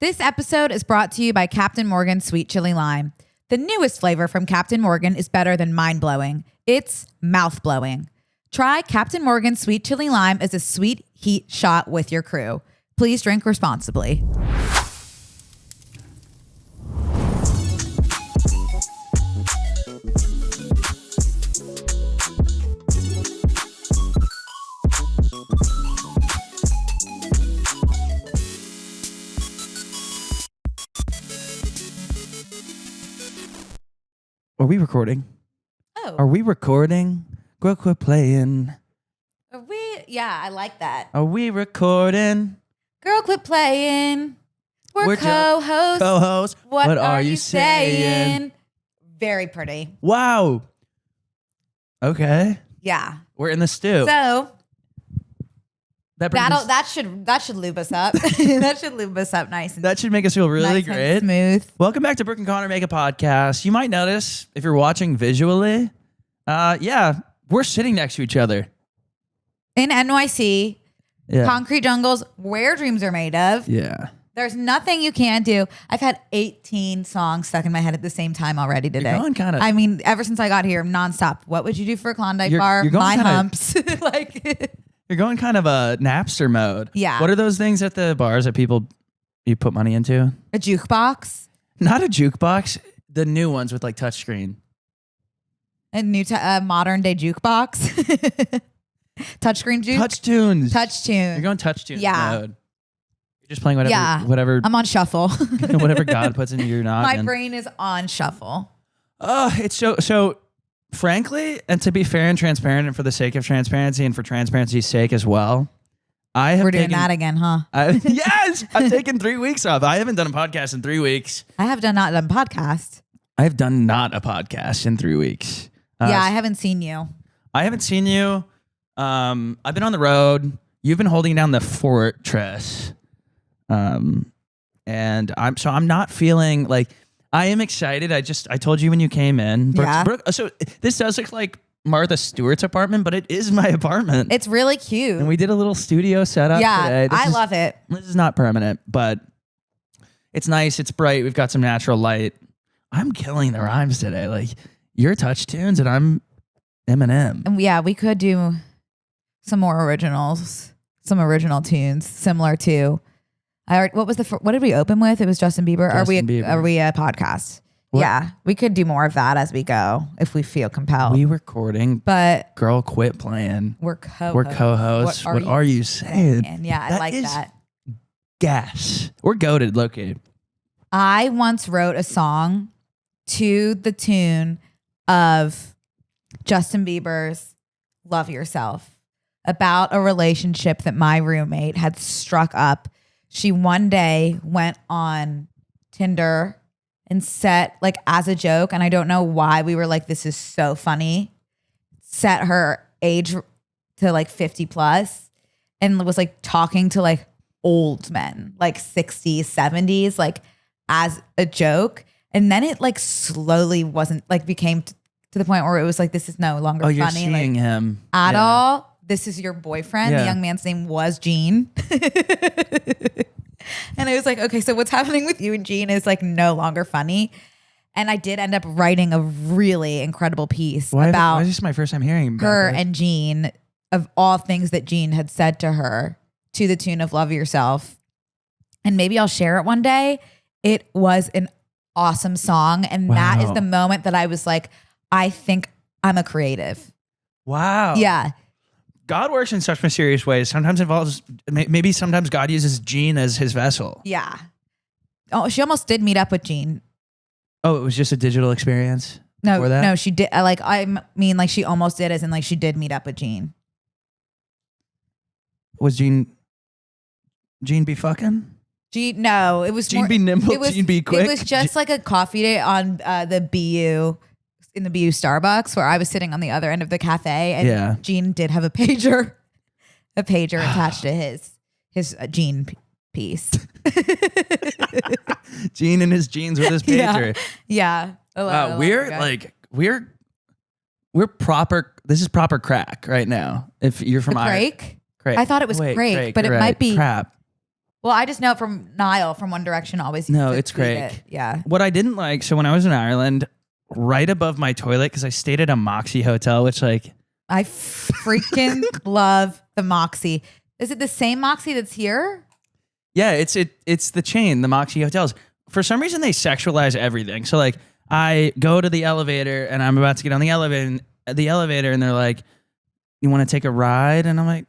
This episode is brought to you by Captain Morgan Sweet Chili Lime. The newest flavor from Captain Morgan is better than mind-blowing. It's mouth-blowing. Try Captain Morgan Sweet Chili Lime as a sweet heat shot with your crew. Please drink responsibly. Are we recording? Oh. Are we recording? Girl, quit playing. Are we? Yeah, I like that. Are we recording? Girl, quit playing. We're co-hosts. Co-host. What are you saying? Very pretty. Wow. Okay. Yeah. We're in the stew. So that should lube us up. That should lube us up nice and that should make us feel really nice great. and smooth. Welcome back to Brooke and Connor Make a Podcast. You might notice if you're watching visually, we're sitting next to each other. In NYC, Yeah. concrete jungles, where dreams are made of. Yeah. There's nothing you can't do. I've had 18 songs stuck in my head at the same time already today. You're going kinda- I mean, ever since I got here, nonstop. What would you do for a Klondike You're bar? going My kinda- humps. Like, You're going kind of a Napster mode. Yeah. What are those things at the bars that you put money into? a jukebox. Not a jukebox. The new ones with like touchscreen. A new modern day jukebox. Touchscreen juke. Touch tunes. Touch tune. You're going touch tunes Yeah. mode. You're just playing whatever Yeah. whatever I'm on shuffle. whatever God puts into your noggin. My brain is on shuffle. It's so frankly, and to be fair and transparent, and for the sake of transparency and for transparency's sake as well, We're doing that again, huh? Yes, I've taken 3 weeks off. I haven't done a podcast in 3 weeks. I have not done podcast. I've done not a podcast in 3 weeks. Yeah, I haven't seen you. I haven't seen you. I've been on the road. You've been holding down the fortress. And I'm not feeling like I am excited. I told you when you came in. Yeah. So this does look like Martha Stewart's apartment, but it is my apartment. It's really cute. And we did a little studio setup today. Yeah, I love it. This is not permanent, but it's nice. It's bright. We've got some natural light. I'm killing the rhymes today. Like you're touch tunes and I'm Eminem. And yeah, we could do some more originals, some original tunes similar to. What did we open with? It was Justin Bieber. Are we a podcast? What? Yeah, we could do more of that as we go if we feel compelled. We recording, but girl, quit playing. We're co-hosts. We're co-hosts. What are you saying? And yeah, I like that. Gas. We're goated, located. I once wrote a song to the tune of Justin Bieber's "Love Yourself" about a relationship that my roommate had struck up. She one day went on Tinder and set, like, as a joke, and I don't know why we were like, this is so funny, set her age to like 50 plus and was like talking to like old men, like 60s, 70s, like as a joke. And then it like slowly wasn't like became to the point where it was like, this is no longer you're funny. seeing like, him at all. This is your boyfriend. Yeah. The young man's name was Gene. And I was like, okay, so what's happening with you and Gene is like no longer funny. And I did end up writing a really incredible piece about why is this my first time hearing about her this? and Gene, of all things that Gene had said to her to the tune of "Love Yourself." And maybe I'll share it one day. It was an awesome song. And that is the moment that I was like, I think I'm a creative. Wow. Yeah. God works in such mysterious ways. Sometimes sometimes God uses Gene as his vessel. Yeah. Oh, she almost did meet up with Gene. Oh, it was just a digital experience? No, she did. Like she almost did, as in like she did meet up with Gene. Was Gene be fucking? No, it was Gene be nimble, Gene be quick. It was just like a coffee date on the BU, in the BU Starbucks, where I was sitting on the other end of the cafe, and Gene did have a pager attached to his Gene piece. Gene and his jeans with his pager. Yeah. We're proper. This is proper crack right now. If you're from Crake? Crake. I thought it was Crake, but it might be crap. Well, I just know from Niall from One Direction always. No, used to it's tweet Craig. it. Yeah. What I didn't like, so when I was in Ireland, right above my toilet, because I stayed at a Moxy hotel, which like I freaking love the Moxy. Is it the same Moxy that's here? yeah, it's the chain, the Moxy hotels. For some reason, they sexualize everything. So like, I go to the elevator and I'm about to get on the elevator, and they're like, "You want to take a ride?" And I'm like,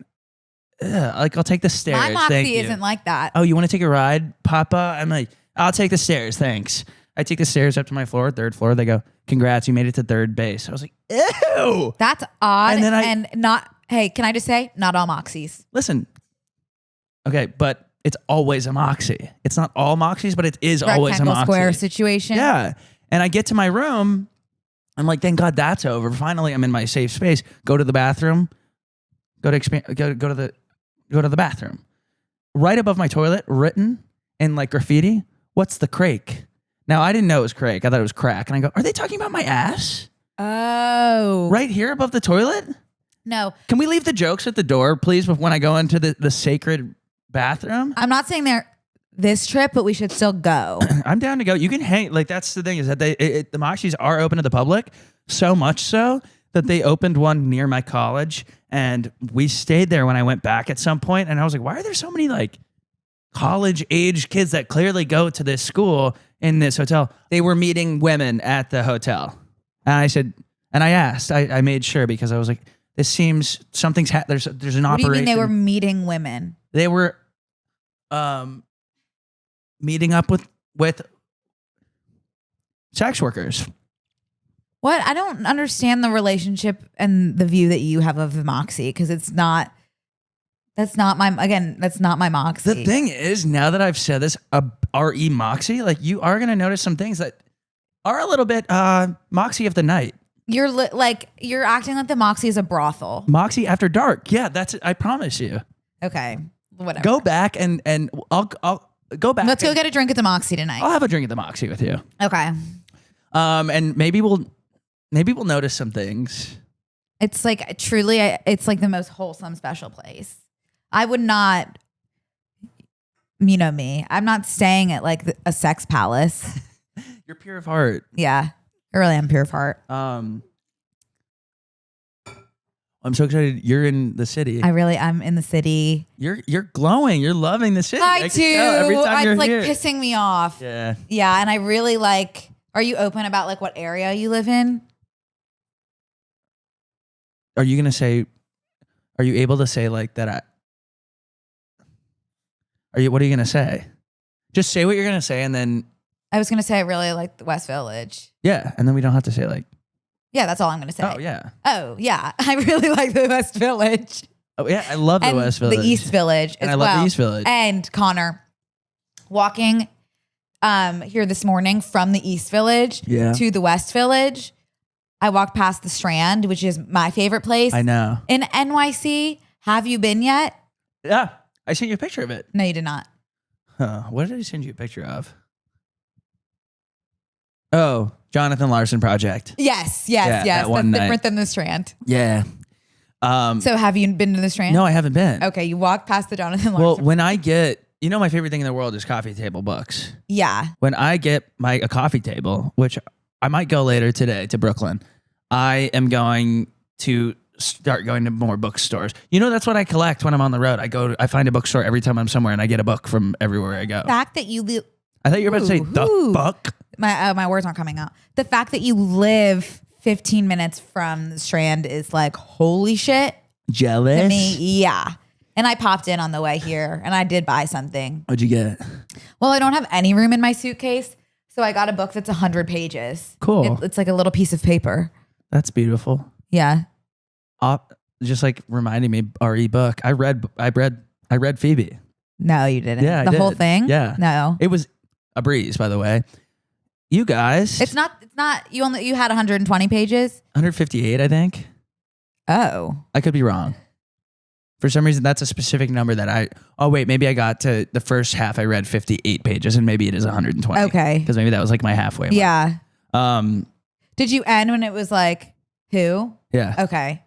ugh, like I'll take the stairs. My Moxy Thank you. isn't like that. Oh, you want to take a ride, Papa? I'm like, I'll take the stairs, thanks. I take the stairs up to my floor, third floor. They go, "Congrats, you made it to third base." I was like, ew. That's odd. And then and not. Hey, can I just say, not all Moxies. Listen, okay, but it's always a Moxy. It's not all Moxies, but it is always a Rectangle Moxy. square situation. Yeah. And I get to my room. I'm like, thank God that's over. Finally, I'm in my safe space. Go to the bathroom. Go to the bathroom. Right above my toilet, written in like graffiti, "What's the crake?" Now, I didn't know it was crake. I thought it was crack. And I go, are they talking about my ass? Oh. Right here above the toilet? No. Can we leave the jokes at the door, please, when I go into the sacred bathroom? I'm not saying they're this trip, but we should still go. I'm down to go. You can hang. Like, that's the thing, is that the Moxies are open to the public, so much so that they opened one near my college, and we stayed there when I went back at some point, and I was like, why are there so many like college age kids that clearly go to this school in this hotel? They were meeting women at the hotel. And I said, and I asked, I made sure, because I was like, this seems something's there's an What do you operation. mean they were meeting women? They were meeting up with sex workers. What? I don't understand the relationship and the view that you have of the Moxy, because that's not my Moxy. The thing is, now that I've said this, RE Moxy, like, you are going to notice some things that are a little bit Moxy of the night. You're you're acting like the Moxy is a brothel. Moxy after dark. Yeah, that's it. I promise you. Okay. Whatever. Go back and I'll go back. Let's go get a drink at the Moxy tonight. I'll have a drink at the Moxy with you. Okay. And maybe we'll notice some things. It's like truly, it's like the most wholesome, special place. I would not, you know me, I'm not staying at like a sex palace. You're pure of heart. Yeah, I really am pure of heart. I'm so excited. You're in the city. I'm in the city. You're glowing. You're loving the city. I can tell every time It's you're like here. pissing me off. Yeah. Yeah, and I really like. Are you open about like what area you live in? Are you able to say like that? What are you gonna say? Just say what you're gonna say, and then. I was gonna say I really like the West Village. Yeah, and then we don't have to say like. Yeah, that's all I'm gonna say. Oh yeah. Oh yeah, I really like the West Village. Oh yeah, I love the And West Village. the East Village And as I well. love the East Village. And Connor, walking here this morning from the East Village to the West Village, I walked past the Strand, which is my favorite place I know. in NYC. Have you been yet? Yeah, I sent you a picture of it. No, you did not. Huh. What did I send you a picture of? Oh, Jonathan Larson Project. Yes. that That's one night. different than the Strand. Yeah. So have you been to the Strand? No, I haven't been. Okay, you walked past the Jonathan Well, Larson. when I get, my favorite thing in the world is coffee table books. Yeah. When I get a coffee table, which I might go later today to Brooklyn, I am going to start going to more bookstores. That's what I collect when I'm on the road. I find a bookstore every time I'm somewhere, and I get a book from everywhere I go. The fact that you I thought you were about to say the book. My words aren't coming out. The fact that you live 15 minutes from the Strand is like, holy shit. Jealous? To me, yeah. And I popped in on the way here and I did buy something. What'd you get? Well, I don't have any room in my suitcase. So I got a book that's 100 pages. Cool. It's like a little piece of paper. That's beautiful. Yeah. Just like reminding me, RE book. I read Phoebe. No, you didn't. Yeah, I the did. whole thing? Yeah. No. It was a breeze, by the way. You guys. It's not, you had 120 pages? 158, I think. Oh. I could be wrong. For some reason, that's a specific number that maybe I got to the first half. I read 58 pages, and maybe it is 120. Okay. Because maybe that was like my halfway mark. Yeah. Did you end when it was like, who? Yeah. Okay.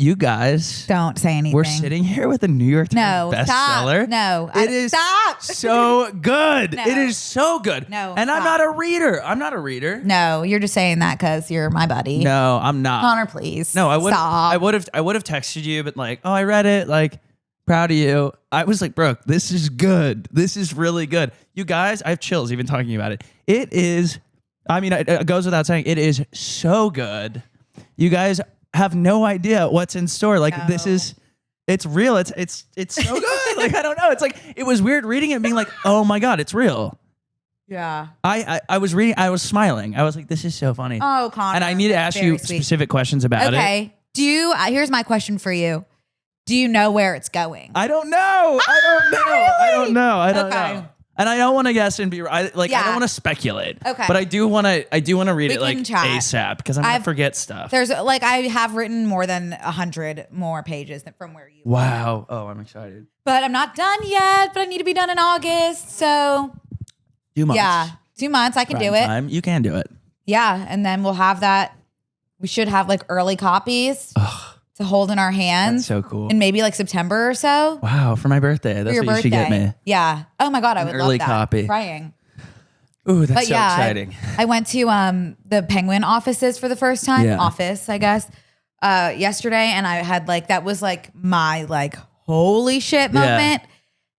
You guys, Don't say anything. we're sitting here with a New York Times bestseller. Stop. No. It is Stop. so good. No. It is so good. No, And I'm stop. not a reader. I'm not a reader. No, you're just saying that because you're my buddy. No, I'm not. Connor, please. No, I would. Stop. I would have texted you, but like, oh, I read it. Like, proud of you. I was like, Brooke, this is good. This is really good. You guys, I have chills even talking about it. It is. I mean, it goes without saying, it is so good. You guys have no idea what's in store. Like, this is. It's real. It's so good. Like, I don't know. It's like, it was weird reading it and being like, oh my God, it's real. Yeah. I was reading, I was smiling. I was like, this is so funny. Oh, Connor. And I need to ask Very you sweet. specific questions about it. Okay. Here's my question for you. Do you know where it's going? I don't know. I don't know. I don't know. I don't Okay. know. And I don't want to guess and be I don't Yeah. want to speculate. Okay. But I do want to read We it like can chat. ASAP because I'm going to forget stuff. There's like I have written more than 100 more pages from where you. Wow. Oh, I'm excited. But I'm not done yet. But I need to be done in August. So 2 months. yeah, 2 months. I can do it. Time. You can do it. Yeah, and then we'll have that. We should have like early copies to hold in our hands. That's so cool. In maybe like September or so. Wow. For my birthday. That's For your what you should get me. Yeah. Oh my God, I An would early love that. copy. Crying. Ooh, that's But so yeah, exciting. I went to the Penguin offices for the first time. Yeah. Office, I guess. Yesterday, and I had like that was like my like holy shit moment.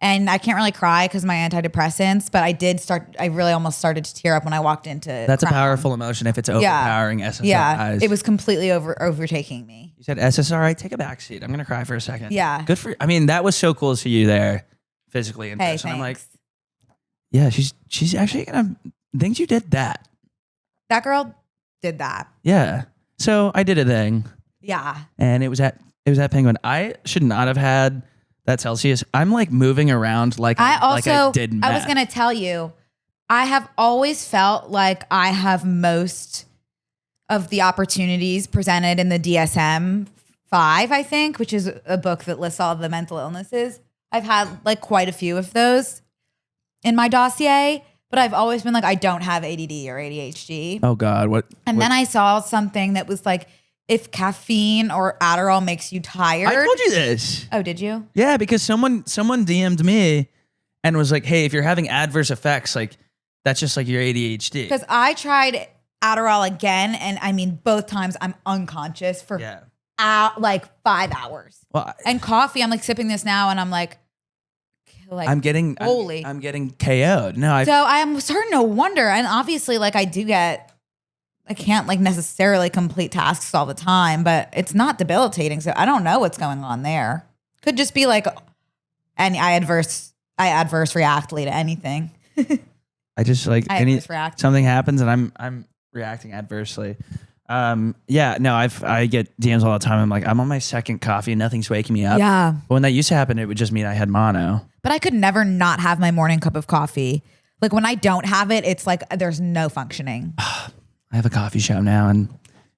And I can't really cry because my antidepressants, but I really almost started to tear up when I walked into. That's a powerful emotion if it's overpowering SSRIs. Yeah, it was completely overtaking me. You said SSRI, take a back seat. I'm going to cry for a second. Yeah. Good for, I mean, that was so cool to see you there physically in Hey, person. I'm like, thanks. yeah, she's actually going to, thinks you did that. That girl did that. Yeah. So I did a thing Yeah. and it was at Penguin. I should not have had that Celsius. I'm like moving around like I did I was meth. going to tell you, I have always felt like I have most of the opportunities presented in the DSM-5, I think, which is a book that lists all the mental illnesses. I've had like quite a few of those in my dossier, but I've always been like, I don't have ADD or ADHD. Oh God. Then I saw something that was like, if caffeine or Adderall makes you tired. I told you this. Oh, did you? Yeah, because someone DM'd me and was like, hey, if you're having adverse effects, like that's just like your ADHD. Because I tried Adderall again, and I mean, both times I'm unconscious for like 5 hours. Well, And coffee, I'm like sipping this now, and I'm like I'm getting holy. I'm getting KO'd. No, So I'm starting to wonder, and obviously, like I can't like necessarily complete tasks all the time, but it's not debilitating. So I don't know what's going on there. Could just be like, and I adverse reactly to anything. I just like adverse react. something happens and I'm reacting adversely. Yeah, no, I get DMs all the time. I'm like, I'm on my second coffee and nothing's waking me up. Yeah. But when that used to happen, it would just mean I had mono. But I could never not have my morning cup of coffee. Like when I don't have it, it's like there's no functioning. I have a coffee shop now and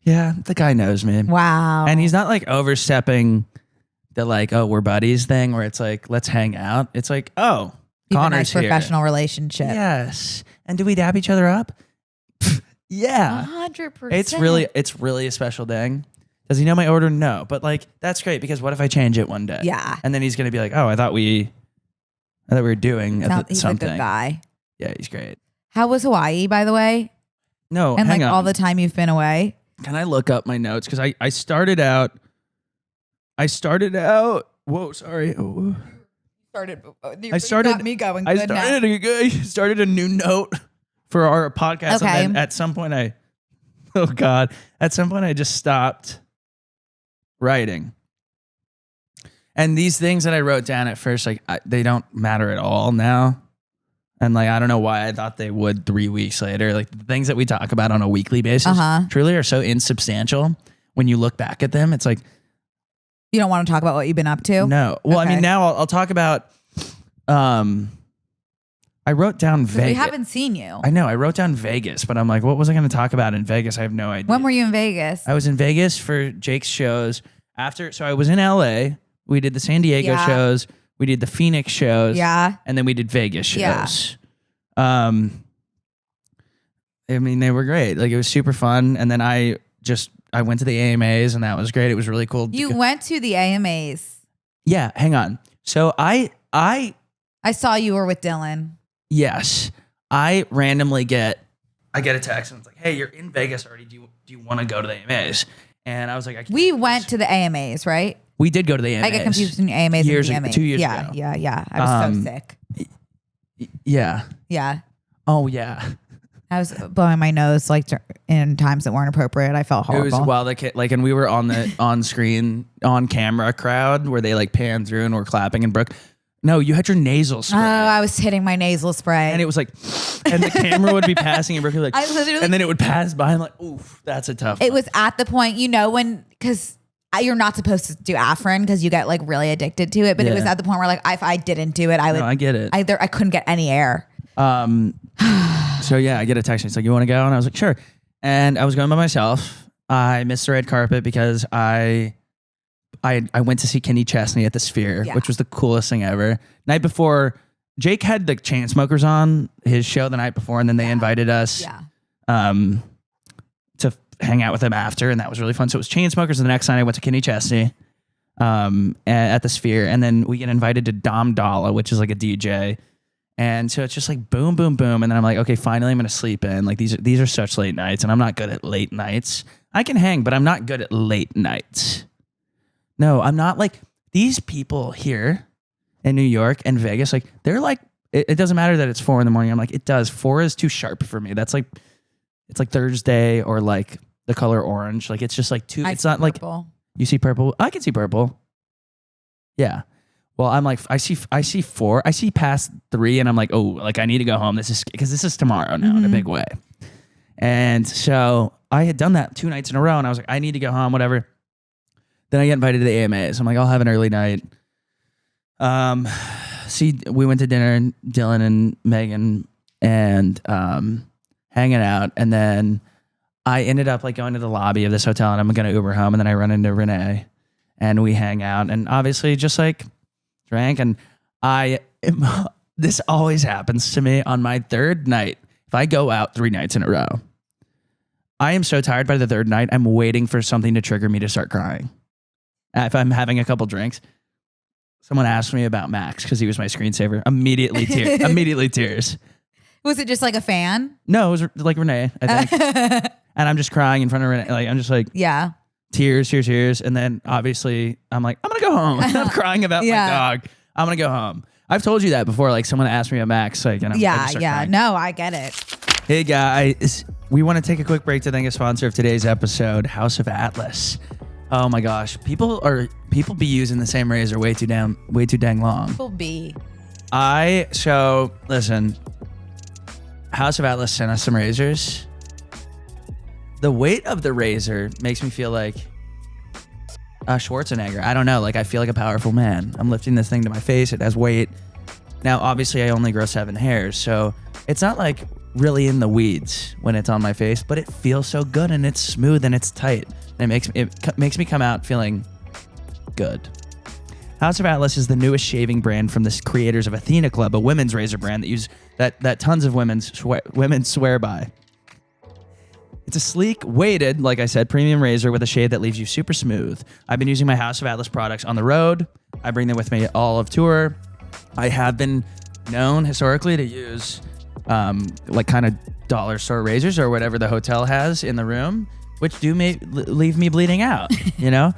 yeah, the guy knows me. Wow. And he's not like overstepping the like, oh, we're buddies thing where it's like, let's hang out. It's like, oh, You have a Connor's nice here. professional relationship. Yes. And do we dab each other up? Yeah. 100%. It's really a special thing. Does he know my order? No. But like, that's great because what if I change it one day? Yeah. And then he's going to be like, oh, I thought we were doing He's something. a good guy. Yeah, he's great. How was Hawaii, by the way? No, And hang like on. all the time you've been away? Can I look up my notes? Because I started out. Whoa, sorry. Oh. I started me going. I good now. started a new note for our podcast. Okay. And then at some point at some point I just stopped writing. And these things that I wrote down at first, like they don't matter at all now. And like, I don't know why I thought they would 3 weeks later. Like the things that we talk about on a weekly basis truly are so insubstantial. When you look back at them, it's like, You don't want to talk about what you've been up to? no. Well, I Okay. mean, now I'll talk about, I wrote down Vegas. We haven't seen you. I know. I wrote down Vegas, but I'm like, what was I going to talk about in Vegas? I have no idea. When were you in Vegas? I was in Vegas for Jake's shows. So I was in LA. We did the San Diego shows. We did the Phoenix shows. Yeah. And then we did Vegas shows. Yeah. I mean, they were great. Like it was super fun. And then I just I went to the AMAs and that was great. It was really cool. You went to the AMAs. Yeah, hang on. So I saw you were with Dylan. Yes. I randomly get a text and it's like, hey, you're in Vegas already. Do you want to go to the AMAs? And I was like, we went to the AMAs, right? We did go to the AMAs. I get confused between AMAs and DMAs. 2 years ago. ago. Yeah. I was so sick. Yeah. Yeah. Oh, yeah. I was blowing my nose like in times that weren't appropriate. I felt horrible. It was while and we were on the on camera crowd where they like pan through and were clapping and Brooke. No, you had your nasal spray. Oh, I was hitting my nasal spray. And it was like, and the camera would be passing and Brooke would like, and then it would pass by and like, oof, that's a tough one. It was at the point, because you're not supposed to do Afrin because you get like really addicted to it. But it was at the point where like if I didn't do it, I would. No, I get it. I couldn't get any air. So yeah, I get a text. It's like, you want to go? And I was like, sure. And I was going by myself. I missed the red carpet because I went to see Kenny Chesney at the Sphere, which was the coolest thing ever. Night before, Jake had the Chainsmokers on his show the night before, and then they invited us to hang out with them after, and that was really fun. So it was Chainsmokers, and the next night I went to Kenny Chesney at the Sphere, and then we get invited to Dom Dalla, which is like a DJ. And so it's just like boom, boom, boom. And then I'm like, okay, finally I'm going to sleep in. Like these are such late nights, and I'm not good at late nights. I can hang, but I'm not good at late nights. No, I'm not like these people here in New York and Vegas. Like they're like, it doesn't matter that it's 4 a.m. I'm like, it does. 4 is too sharp for me. That's like, it's like Thursday or like the color orange. Like it's just like too, it's not purple. Like you see purple. I can see purple. Yeah. Well, I'm like, I see 4. I see past 3 and I'm like, oh, like I need to go home. This is tomorrow now in a big way. And so I had done that 2 nights in a row and I was like, I need to go home, whatever. Then I get invited to the AMAs. I'm like, I'll have an early night. We went to dinner, Dylan and Megan, and hanging out. And then I ended up like going to the lobby of this hotel and I'm going to Uber home. And then I run into Renee and we hang out and obviously just like drank. And this always happens to me on my 3rd night. If I go out 3 nights in a row, I am so tired by the 3rd night. I'm waiting for something to trigger me to start crying. If I'm having a couple drinks, someone asked me about Max because he was my screensaver. Immediately tears. Was it just like a fan? No, it was like Renee, I think. And I'm just crying in front of Renee. Like I'm just like, yeah, tears. And then obviously I'm like, I'm gonna go home. I'm crying about my dog. I'm gonna go home. I've told you that before. Like someone asked me about Max. Like, and I just start crying. No, I get it. Hey guys, we want to take a quick break to thank a sponsor of today's episode, House of Atlas. Oh my gosh, people be using the same razor way too dang long. People be. So listen, House of Atlas sent us some razors. The weight of the razor makes me feel like Schwarzenegger. I don't know, like I feel like a powerful man. I'm lifting this thing to my face. It has weight. Now, obviously, I only grow 7 hairs, so it's not like really in the weeds when it's on my face, but it feels so good and it's smooth and it's tight. And it makes me come out feeling good. House of Atlas is the newest shaving brand from the creators of Athena Club, a women's razor brand that tons of women swear by. It's a sleek, weighted, like I said, premium razor with a shave that leaves you super smooth. I've been using my House of Atlas products on the road. I bring them with me all of tour. I have been known historically to use like kind of dollar store razors or whatever the hotel has in the room, which do leave me bleeding out, you know?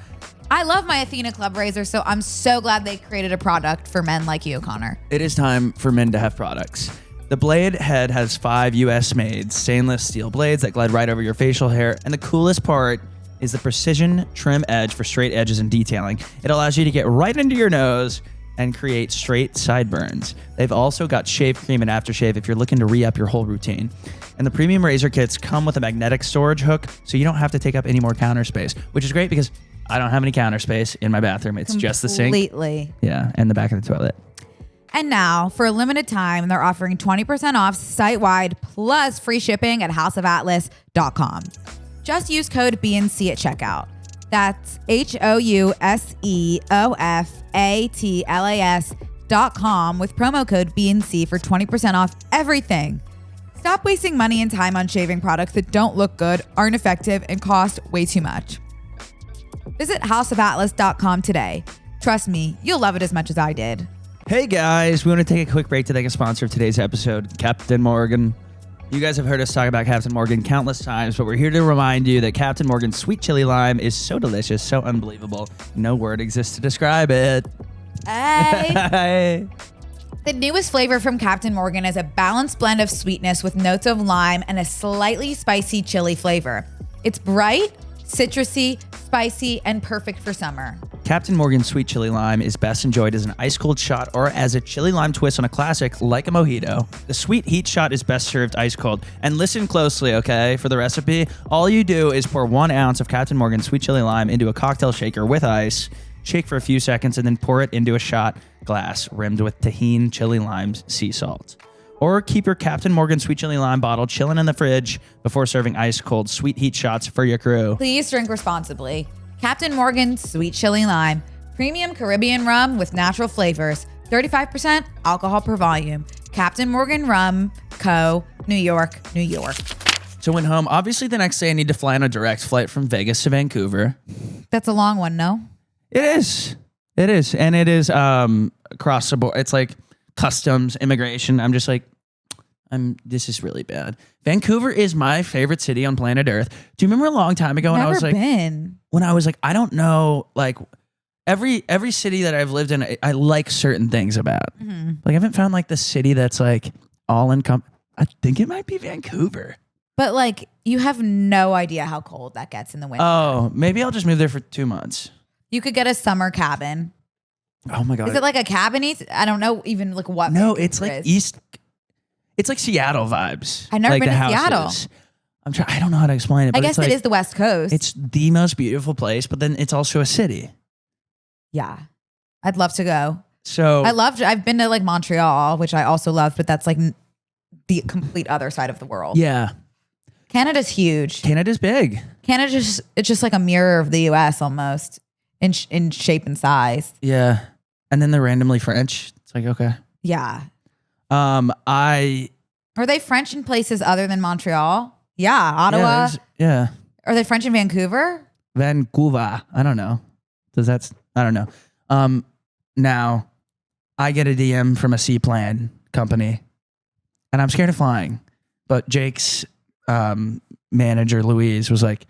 I love my Athena Club razor, so I'm so glad they created a product for men like you, Connor. It is time for men to have products. The blade head has 5 US-made stainless steel blades that glide right over your facial hair, and the coolest part is the precision trim edge for straight edges and detailing. It allows you to get right into your nose and create straight sideburns. They've also got shave cream and aftershave if you're looking to re-up your whole routine. And the premium razor kits come with a magnetic storage hook, so you don't have to take up any more counter space, which is great because I don't have any counter space in my bathroom. It's just the sink. Completely. Yeah, and the back of the toilet. And now, for a limited time, they're offering 20% off site-wide plus free shipping at houseofatlas.com. Just use code BNC at checkout. That's HOUSEOFATLAS.com with promo code BNC for 20% off everything. Stop wasting money and time on shaving products that don't look good, aren't effective, and cost way too much. Visit houseofatlas.com today. Trust me, you'll love it as much as I did. Hey guys, we want to take a quick break to thank a sponsor of today's episode, Captain Morgan. You guys have heard us talk about Captain Morgan countless times, but we're here to remind you that Captain Morgan's sweet chili lime is so delicious, so unbelievable. No word exists to describe it. Hey. The newest flavor from Captain Morgan is a balanced blend of sweetness with notes of lime and a slightly spicy chili flavor. It's bright, citrusy, spicy, and perfect for summer. Captain Morgan's sweet chili lime is best enjoyed as an ice-cold shot or as a chili lime twist on a classic like a mojito. The sweet heat shot is best served ice-cold. And listen closely, okay, for the recipe. All you do is pour 1 ounce of Captain Morgan's sweet chili lime into a cocktail shaker with ice, shake for a few seconds, and then pour it into a shot glass rimmed with tahini, chili limes, sea salt. Or keep your Captain Morgan sweet chili lime bottle chilling in the fridge before serving ice-cold sweet heat shots for your crew. Please drink responsibly. Captain Morgan Sweet Chili Lime. Premium Caribbean rum with natural flavors. 35% alcohol per volume. Captain Morgan Rum Co., New York, New York. So went home. Obviously, the next day I need to fly on a direct flight from Vegas to Vancouver. That's a long one, no? It is. It is. And it is across the board. It's like customs, immigration. I'm just like, this is really bad. Vancouver is my favorite city on planet Earth. Do you remember a long time ago when I was like, when I was like, I don't know, like every city that I've lived in, I like certain things about. Mm-hmm. Like I haven't found like the city that's like all I think it might be Vancouver. But like, you have no idea how cold that gets in the winter. Oh, maybe I'll just move there for 2 months. You could get a summer cabin. Oh my God. Is it like a cabin? I don't know even like what. No, Vancouver it's like is. It's like Seattle vibes. I've never like been the to houses. Seattle. I don't know how to explain it. But I guess it's like, it is the West Coast. It's the most beautiful place, but then it's also a city. Yeah. I'd love to go. So I've been to like Montreal, which I also love, but that's like the complete other side of the world. Yeah. Canada's huge. Canada's big. It's just like a mirror of the US almost in shape and size. Yeah. And then they're randomly French. It's like, okay. Yeah. Are they French in places other than Montreal? Yeah. Ottawa. Yeah. Are they French in Vancouver? Vancouver. I don't know. I don't know. Now I get a DM from a seaplane company and I'm scared of flying, but Jake's, manager Louise was like,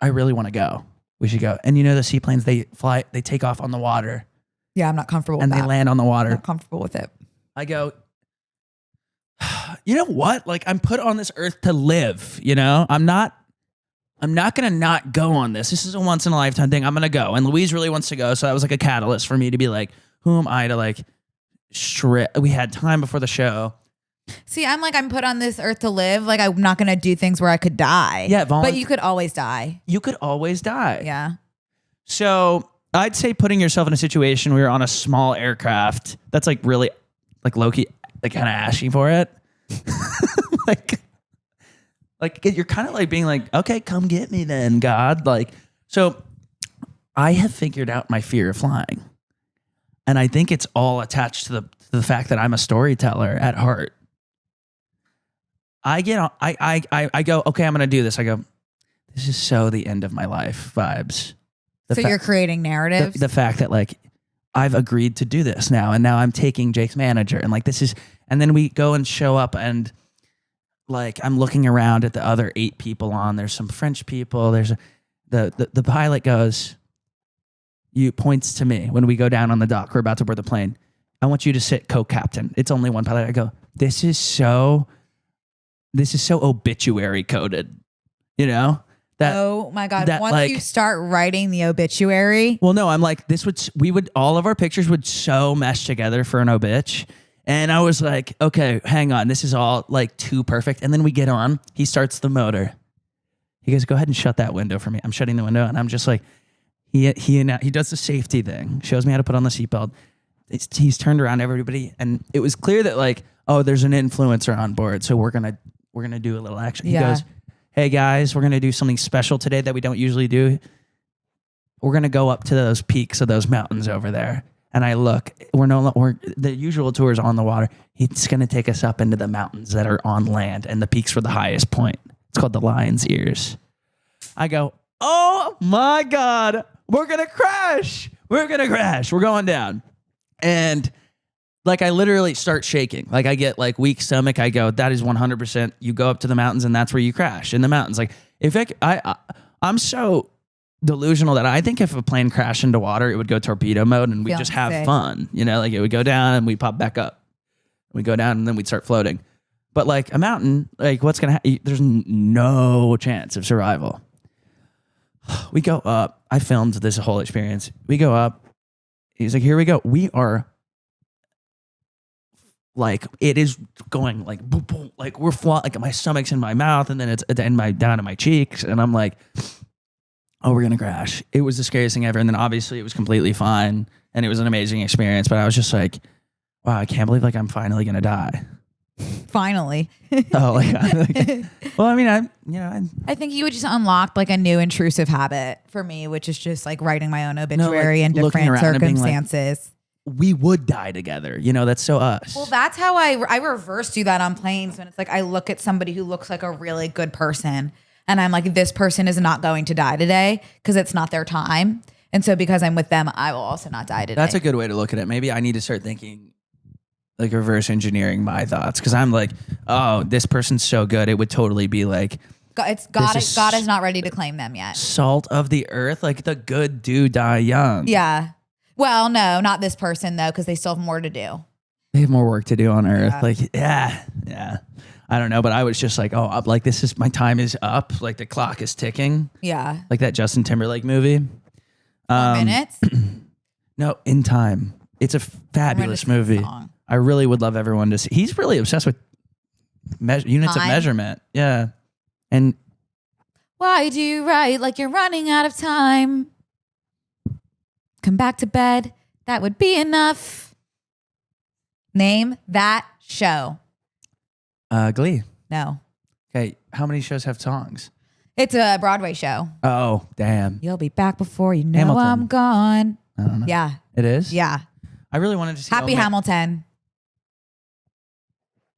I really want to go. We should go. And you know, the seaplanes, they take off on the water. Yeah. I'm not comfortable with and that. they land on the water. I'm not comfortable with it. I go, you know what? Like I'm put on this earth to live, you know? I'm not going to not go on this. This is a once in a lifetime thing. I'm going to go. And Louise really wants to go. So that was like a catalyst for me to be like, who am I to like we had time before the show. See, I'm put on this earth to live. Like I'm not going to do things where I could die. Yeah. But you could always die. You could always die. Yeah. So I'd say putting yourself in a situation where you're on a small aircraft that's like really like low-key, like kind of asking for it. like you're kind of like being like, okay, come get me then, God. Like, so I have figured out my fear of flying. And I think it's all attached to the fact that I'm a storyteller at heart. I go, okay, I'm going to do this. I go, this is so the end of my life vibes. You're creating narratives? The fact that like, I've agreed to do this now. And now I'm taking Jake's manager and like, and then we go and show up and like, I'm looking around at the other 8 people on, there's some French people. There's the pilot goes, points to me when we go down on the dock. We're about to board the plane. I want you to sit co-captain. It's only one pilot. I go, this is so obituary coded, you know? Oh my God. Once you start writing the obituary. Well, no, I'm like, all of our pictures would so mesh together for an obitch. And I was like, okay, hang on. This is all like too perfect. And then we get on, he starts the motor. He goes, go ahead and shut that window for me. I'm shutting the window. And I'm just like, he does the safety thing, shows me how to put on the seatbelt. He's turned around everybody. And it was clear that like, oh, there's an influencer on board. So we're going to do a little action. He goes, hey guys, we're going to do something special today that we don't usually do. We're going to go up to those peaks of those mountains over there. And I look, the usual tour is on the water. He's going to take us up into the mountains that are on land, and the peaks were the highest point. It's called the Lion's Ears. I go, oh my God, we're going to crash. We're going to crash. We're going down. And like, I literally start shaking. Like, I get like weak stomach. I go, that is 100%. You go up to the mountains, and that's where you crash, in the mountains. Like, I'm so delusional that I think if a plane crashed into water, it would go torpedo mode, and we just have sick. fun. You know, like it would go down and we pop back up. We go down and then we'd start floating. But like a mountain, like what's going to happen? There's no chance of survival. We go up. I filmed this whole experience. We go up. He's like, here we go. We are like, it is going like, boom, boom, like we're flying, like my stomach's in my mouth, and then it's down in my cheeks. And I'm like, oh, we're going to crash. It was the scariest thing ever. And then obviously it was completely fine, and it was an amazing experience. But I was just like, wow, I can't believe like I'm finally going to die. Finally. Oh, well, I mean, I think you would just unlock like a new intrusive habit for me, which is just like writing my own obituary in different circumstances. We would die together. You know, that's so us. Well, that's how I reverse do that on planes, when it's like I look at somebody who looks like a really good person, and I'm like, this person is not going to die today because it's not their time. And so because I'm with them, I will also not die today. That's a good way to look at it. Maybe I need to start thinking like reverse engineering my thoughts, because I'm like, oh, this person's so good. It would totally be like, God is not ready to claim them yet. Salt of the earth. Like the good do die young. Yeah. Well, no, not this person though, because they still have more to do. They have more work to do on earth. Yeah. Like, yeah. I don't know, but I was just like, oh, like this is, my time is up. Like the clock is ticking. Yeah. Like that Justin Timberlake movie. 4 minutes? No, In Time. It's a fabulous movie. I really would love everyone to see. He's really obsessed with units of measurement. Yeah. And why do you write like you're running out of time? Come back to bed. That would be enough. Name that show. Glee. No. Okay. How many shows have songs? It's a Broadway show. Oh, damn. You'll be back before you know Hamilten. I'm gone. I don't know. Yeah. It is? Yeah. I really wanted to see Happy Hamilten.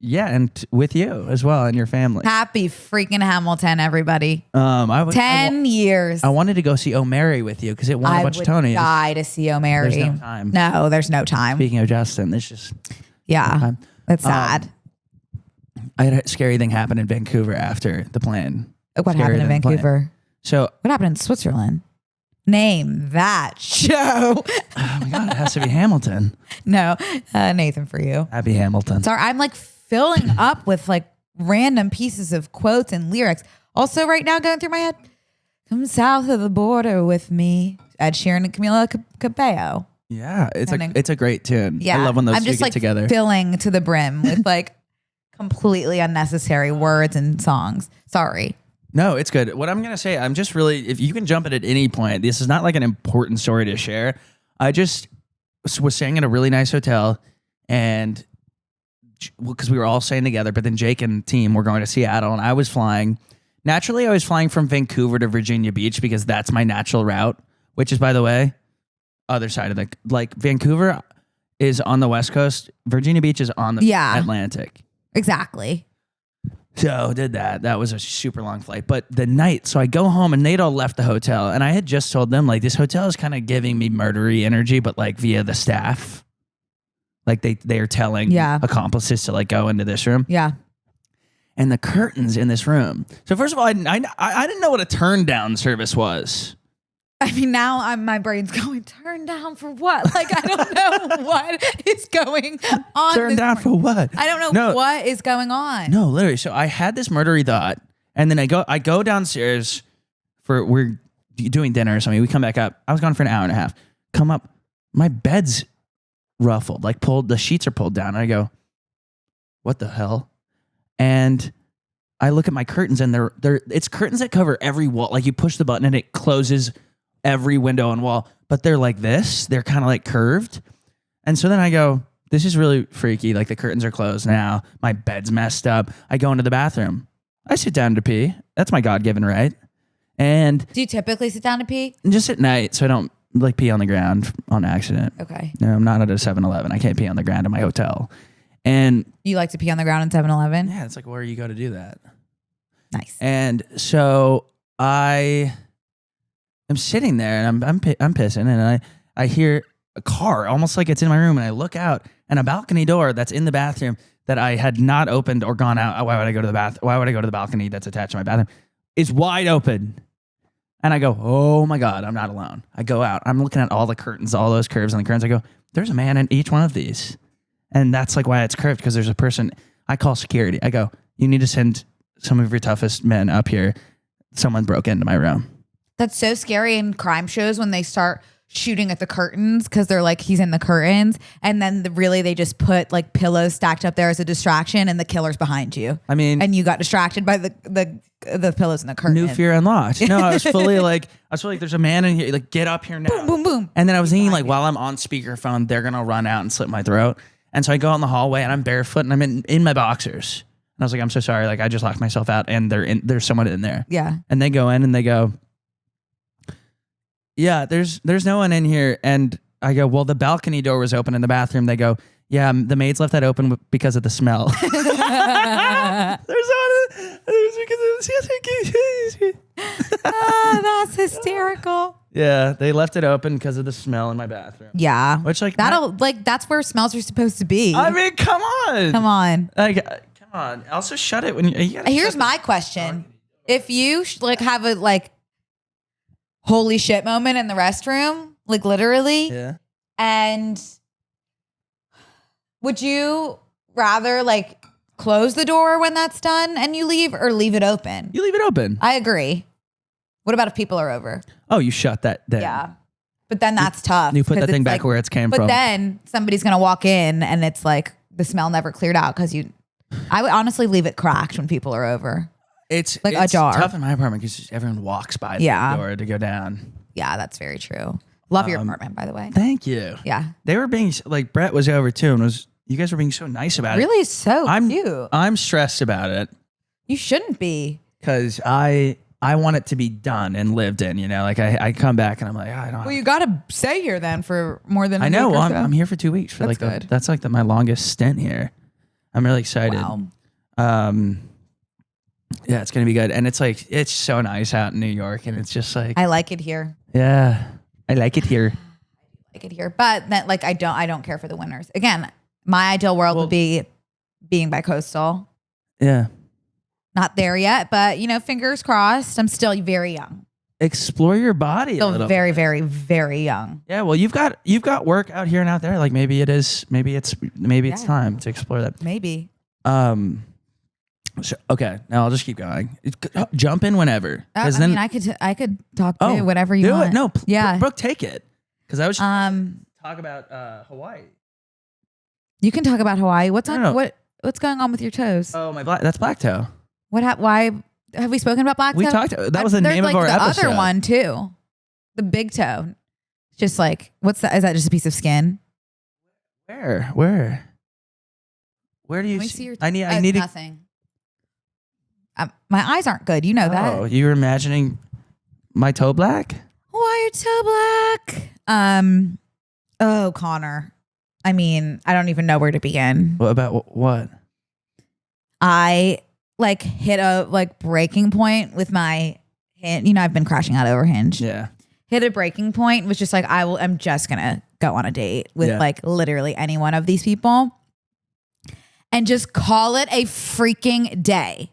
Yeah, and with you as well and your family. Happy freaking Hamilten, everybody. 10 years. I wanted to go see O'Mary with you because it won a bunch of Tonys. I would die to see O'Mary. There's no time. No, there's no time. Speaking of Justin, there's just yeah, no time. That's sad. I had a scary thing happen in Vancouver after the plane. What happened in Vancouver? So what happened in Switzerland? Name that show. Oh my God, it has to be Hamilten. No, Nathan for you. Happy Hamilten. Sorry, I'm like filling up with like random pieces of quotes and lyrics. Also right now going through my head, come south of the border with me. Ed Sheeran and Camila Cabello. Yeah, it's a great tune. Yeah, I love when those I'm two just get like together. filling to the brim with like completely unnecessary words and songs. Sorry. No, it's good. What I'm going to say, I'm just really, if you can jump in at any point, this is not like an important story to share. I just was staying in a really nice hotel, and because we were all staying together, but then Jake and team were going to Seattle, and I was flying. Naturally, I was flying from Vancouver to Virginia Beach because that's my natural route, which is, by the way, other side of the, like Vancouver is on the West Coast. Virginia Beach is on the Atlantic. Exactly. So did that. That was a super long flight. But the night, so I go home and they'd all left the hotel. And I had just told them, like, this hotel is kind of giving me murdery energy, but like via the staff. Like they are telling accomplices to like go into this room. Yeah. And the curtains in this room. So first of all, I didn't know what a turn down service was. I mean, now my brain's going, turn down for what? Like, I don't know what is going on. Turn down for what? I don't know what is going on. No, literally. So I had this murdery thought, and then I go downstairs we're doing dinner or something. We come back up. I was gone for an hour and a half. Come up, my bed's ruffled, like the sheets are pulled down. And I go, what the hell? And I look at my curtains, and it's curtains that cover every wall. Like you push the button and it closes every window and wall, but they're like this. They're kind of like curved. And so then I go, this is really freaky. Like the curtains are closed now. My bed's messed up. I go into the bathroom. I sit down to pee. That's my God-given right. And do you typically sit down to pee? just at night, so I don't like pee on the ground on accident. Okay. No, I'm not at a 7-Eleven. I can't pee on the ground in my hotel. And You like to pee on the ground in 7-Eleven? yeah, it's like where you go to do that. Nice. And so I am sitting there and I'm pissing, and I hear a car almost like it's in my room, and I look out, and a balcony door that's in the bathroom that I had not opened or gone out. Why would I go to the balcony that's attached to my bathroom? Is wide open. And I go, oh my God, I'm not alone. I go out. I'm looking at all the curtains, all those curves on the curtains. I go, there's a man in each one of these. And that's like why it's curved, because there's a person. I call security. I go, you need to send some of your toughest men up here. Someone broke into my room. That's so scary in crime shows when they start shooting at the curtains because they're like, he's in the curtains. And then really they just put like pillows stacked up there as a distraction, and the killer's behind you. I mean, and you got distracted by the pillows in the curtain. New fear unlocked. No, I was fully like, there's a man in here. Like, get up here now. Boom, boom, boom. And then I was thinking, like, while I'm on speakerphone, they're going to run out and slit my throat. And so I go out in the hallway, and I'm barefoot, and I'm in my boxers. And I was like, I'm so sorry. Like, I just locked myself out, and there's someone in there. Yeah. And they go in, and they go, yeah, there's no one in here. And I go, well, the balcony door was open in the bathroom. They go, yeah, the maids left that open because of the smell. There's that's hysterical. Yeah, they left it open because of the smell in my bathroom. Yeah. Which like that's where smells are supposed to be. I mean, come on. Come on. Like, come on. Also, shut it when you Here's my question: if you like have a like holy shit moment in the restroom, like literally, yeah, and would you rather like close the door when that's done and you leave, or leave it open? you leave it open. I agree. What about if people are over? Oh, you shut that down. Yeah. But then that's tough. You put that 'cause thing it's back like, where it came but from. But then somebody's going to walk in and it's like the smell never cleared out because I would honestly leave it cracked when people are over. It's like a jar. Tough in my apartment because everyone walks by the door to go down. Yeah, that's very true. Love your apartment, by the way. Thank you. Yeah. They were being like, Brett was over too, and you guys were being so nice about it. Really so cute. I'm stressed about it You shouldn't be. because I want it to be done and lived in. You know, like I come back and I'm like, I don't. Well, you got to stay here then for more than a I know. week or Well, so. I'm here for 2 weeks. That's good. That's like my longest stint here. I'm really excited. Wow. Yeah, it's gonna be good, and it's so nice out in New York, and it's just like I like it here. yeah, I like it here. But then like I don't care for the winters. Again, my ideal world would be being by coastal. Yeah, not there yet, but fingers crossed. I'm still very young. Explore your body. Still very, very, very young. Yeah, well, you've got work out here and out there. Like maybe it's time to explore that. Maybe. So, okay, now I'll just keep going. Jump in whenever. I mean, I could talk to whatever you want. No, yeah, Brooke, take it. Because I was talk about Hawaii. You can talk about Hawaii. What's going on with your toes? Oh, that's black toe. Why have we spoken about black toe? We talked. That was the name of our episode. Other one too, the big toe. Just like what's that? Is that just a piece of skin? Where do you see your? I need nothing. My eyes aren't good. You know that. Oh, you were imagining my toe black? Why your toe black? Oh, Connor. I mean, I don't even know where to begin. What about what? I hit a breaking point with my Hinge. I've been crashing out over Hinge. Yeah. Hit a breaking point. Was just like I'm just gonna go on a date with literally any one of these people, and just call it a freaking day.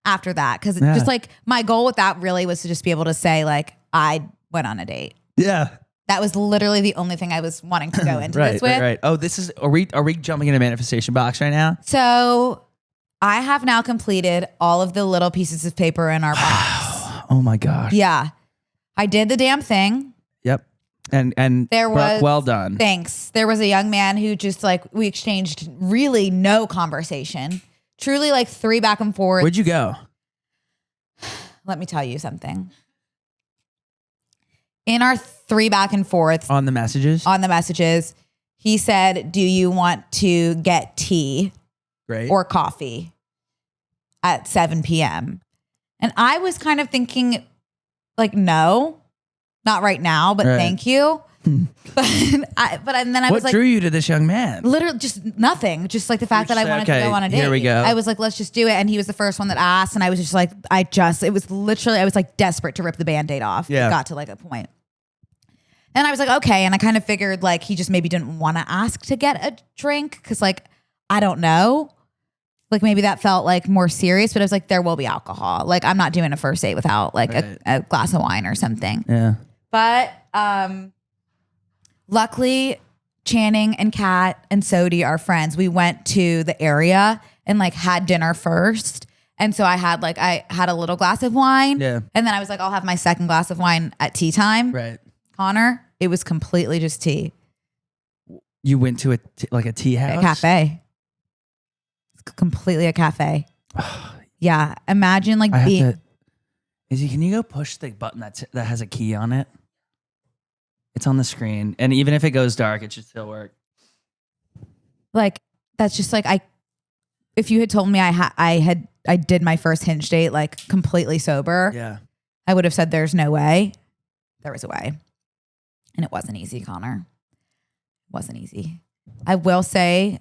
After that, because just my goal with that really was to just be able to say I went on a date. Yeah, that was literally the only thing I was wanting to go into this with. Right. Oh, are we jumping into manifestation box right now? So I have now completed all of the little pieces of paper in our box. Oh my gosh. Yeah, I did the damn thing. Yep. And there was well done. Thanks. There was a young man who just we exchanged really no conversation. Truly 3 back and forth. Where'd you go? Let me tell you something. In our 3 back and forth. On the messages, he said, do you want to get tea or coffee at 7 p.m.? And I was kind of thinking no. Not right now, but thank you. but and then I was What like, drew you to this young man? literally just nothing. Just like the fact that I wanted to go on a date. Here we go. I was like, let's just do it. And he was the first one that asked. And I was just like, it was literally, I was like desperate to rip the Band-Aid off. Yeah. It got to like a point. And I was like, okay. And I kind of figured like he just maybe didn't want to ask to get a drink. Cause like, I don't know. Like maybe that felt like more serious, but I was like, there will be alcohol. Like I'm not doing a first date without like a glass of wine or something. Yeah. But luckily, Channing and Kat and Sodi are friends. We went to the area and like had dinner first. And so I had a little glass of wine. Yeah. And then I was like, I'll have my second glass of wine at tea time. Right. Connor, it was completely just tea. You went to a tea house? A cafe. It's completely a cafe. Yeah. Imagine like being. Can you go push the button that has a key on it? It's on the screen. And even if it goes dark, it should still work. Like, that's just like, if you had told me I did my first Hinge date like completely sober, yeah, I would have said there's no way. There was a way. And it wasn't easy, Connor. It wasn't easy. I will say,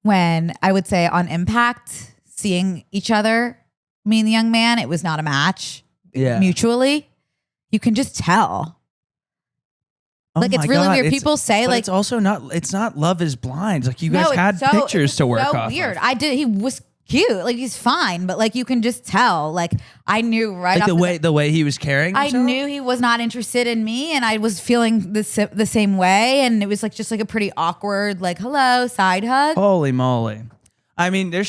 when I would say on Impact, seeing each other, me and the young man, it was not a match. Yeah. Mutually. You can just tell. Like, it's really weird. People say like, it's also not, it's not Love is Blind. Like you guys had pictures to work off. Weird. Of. He was cute. Like he's fine, but like you can just tell. Like I knew right like off the way he was carrying himself? I knew he was not interested in me, and I was feeling the same way, and it was like just like a pretty awkward like hello side hug. Holy moly! I mean, you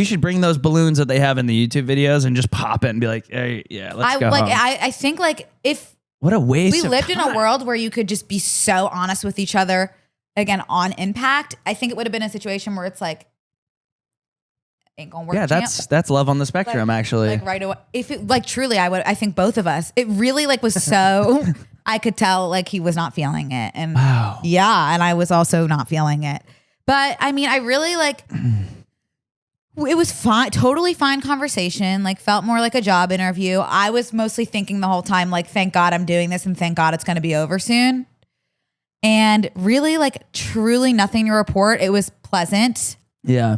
should bring those balloons that they have in the YouTube videos and just pop it and be like, hey, yeah, let's go. Home. I think like if what a waste. We lived in a world where you could just be so honest with each other again on Impact. I think it would have been a situation where it's like ain't gonna work. Yeah, that's love on the spectrum, actually. Like right away. If it like truly, I think both of us. It really like was so I could tell like he was not feeling it, and wow. Yeah, and I was also not feeling it. But I mean, I really like. It was fine, totally fine conversation. Like felt more like a job interview. I was mostly thinking the whole time, like, thank God I'm doing this, and thank God it's going to be over soon. And really, like, truly nothing to report. It was pleasant. Yeah.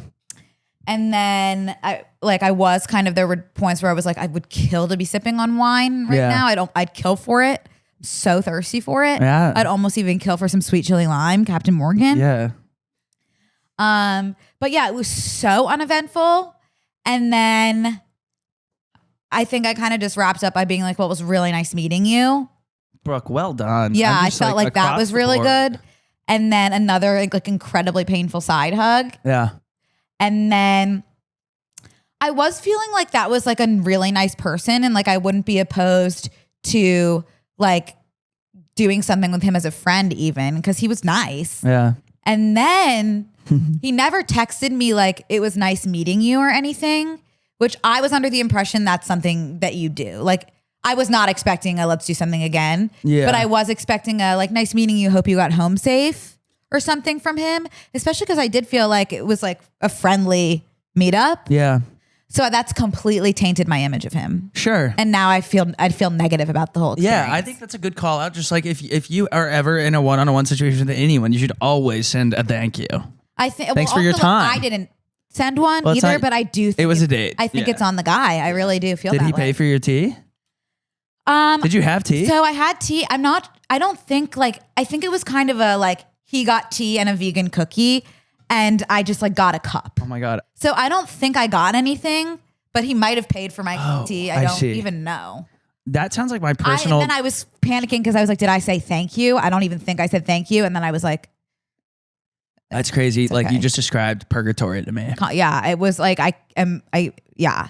And then I was kind of, there were points where I was like, I would kill to be sipping on wine right now. I'd kill for it. I'm so thirsty for it. Yeah. I'd almost even kill for some sweet chili lime, Captain Morgan. Yeah. But yeah, it was so uneventful. And then I think I kind of just wrapped up by being like, well, it was really nice meeting you. Brooke, well done. Yeah, I felt like that was really good. And then another like incredibly painful side hug. Yeah. And then I was feeling like that was like a really nice person, and like I wouldn't be opposed to like doing something with him as a friend even, because he was nice. Yeah. And then he never texted me like it was nice meeting you or anything, which I was under the impression that's something that you do. Like I was not expecting a let's do something again. Yeah. But I was expecting a like nice meeting you, hope you got home safe or something from him, especially because I did feel like it was like a friendly meetup. Yeah. So that's completely tainted my image of him. Sure. And now I'd feel negative about the whole experience. Yeah, I think that's a good call out. Just like if you are ever in a one-on-one situation with anyone, you should always send a thank you. I think. Thanks for your time. I didn't send one either, but I do think it was a date. I think it's on the guy. I really do feel that way. Did he pay for your tea? Did you have tea? So I had tea. I don't think I think it was kind of a like he got tea and a vegan cookie, and I just like got a cup. Oh my God. So I don't think I got anything, but he might have paid for my tea. I don't even know. That sounds like my personal. And then I was panicking because I was like, did I say thank you? I don't even think I said thank you. And then I was like, that's crazy. Okay. Like you just described purgatory to me. Yeah, it was like yeah.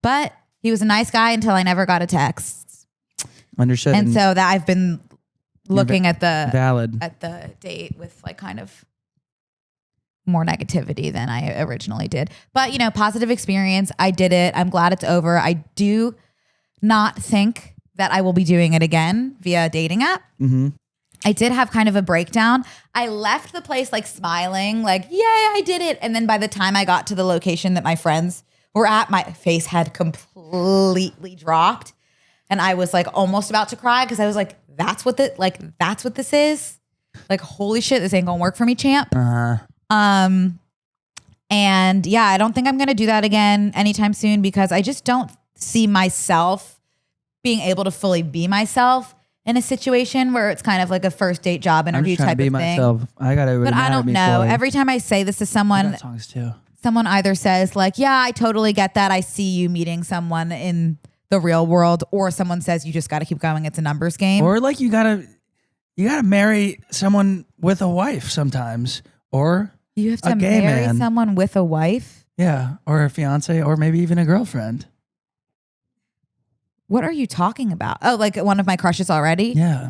But he was a nice guy until I never got a text. Understood. And so that I've been looking at the date with like kind of more negativity than I originally did. But you know, positive experience. I did it. I'm glad it's over. I do not think that I will be doing it again via a dating app. Mm-hmm. I did have kind of a breakdown. I left the place like smiling, like, yay, I did it. And then by the time I got to the location that my friends were at, my face had completely dropped. and I was like almost about to cry because I was like, that's what this is. Like, holy shit, this ain't gonna work for me, champ. And yeah, I don't think I'm gonna do that again anytime soon because I just don't see myself being able to fully be myself in a situation where it's kind of like a first date job interview type of thing. Myself. I gotta, but I don't know. Fully. Every time I say this to someone, songs too. Someone either says like, yeah, I totally get that. I see you meeting someone in the real world, or someone says you just got to keep going. It's a numbers game. Or like you gotta marry someone with a wife sometimes, or you have to marry someone with a wife. Yeah, or a fiance, or maybe even a girlfriend. What are you talking about? Oh, like one of my crushes already? Yeah.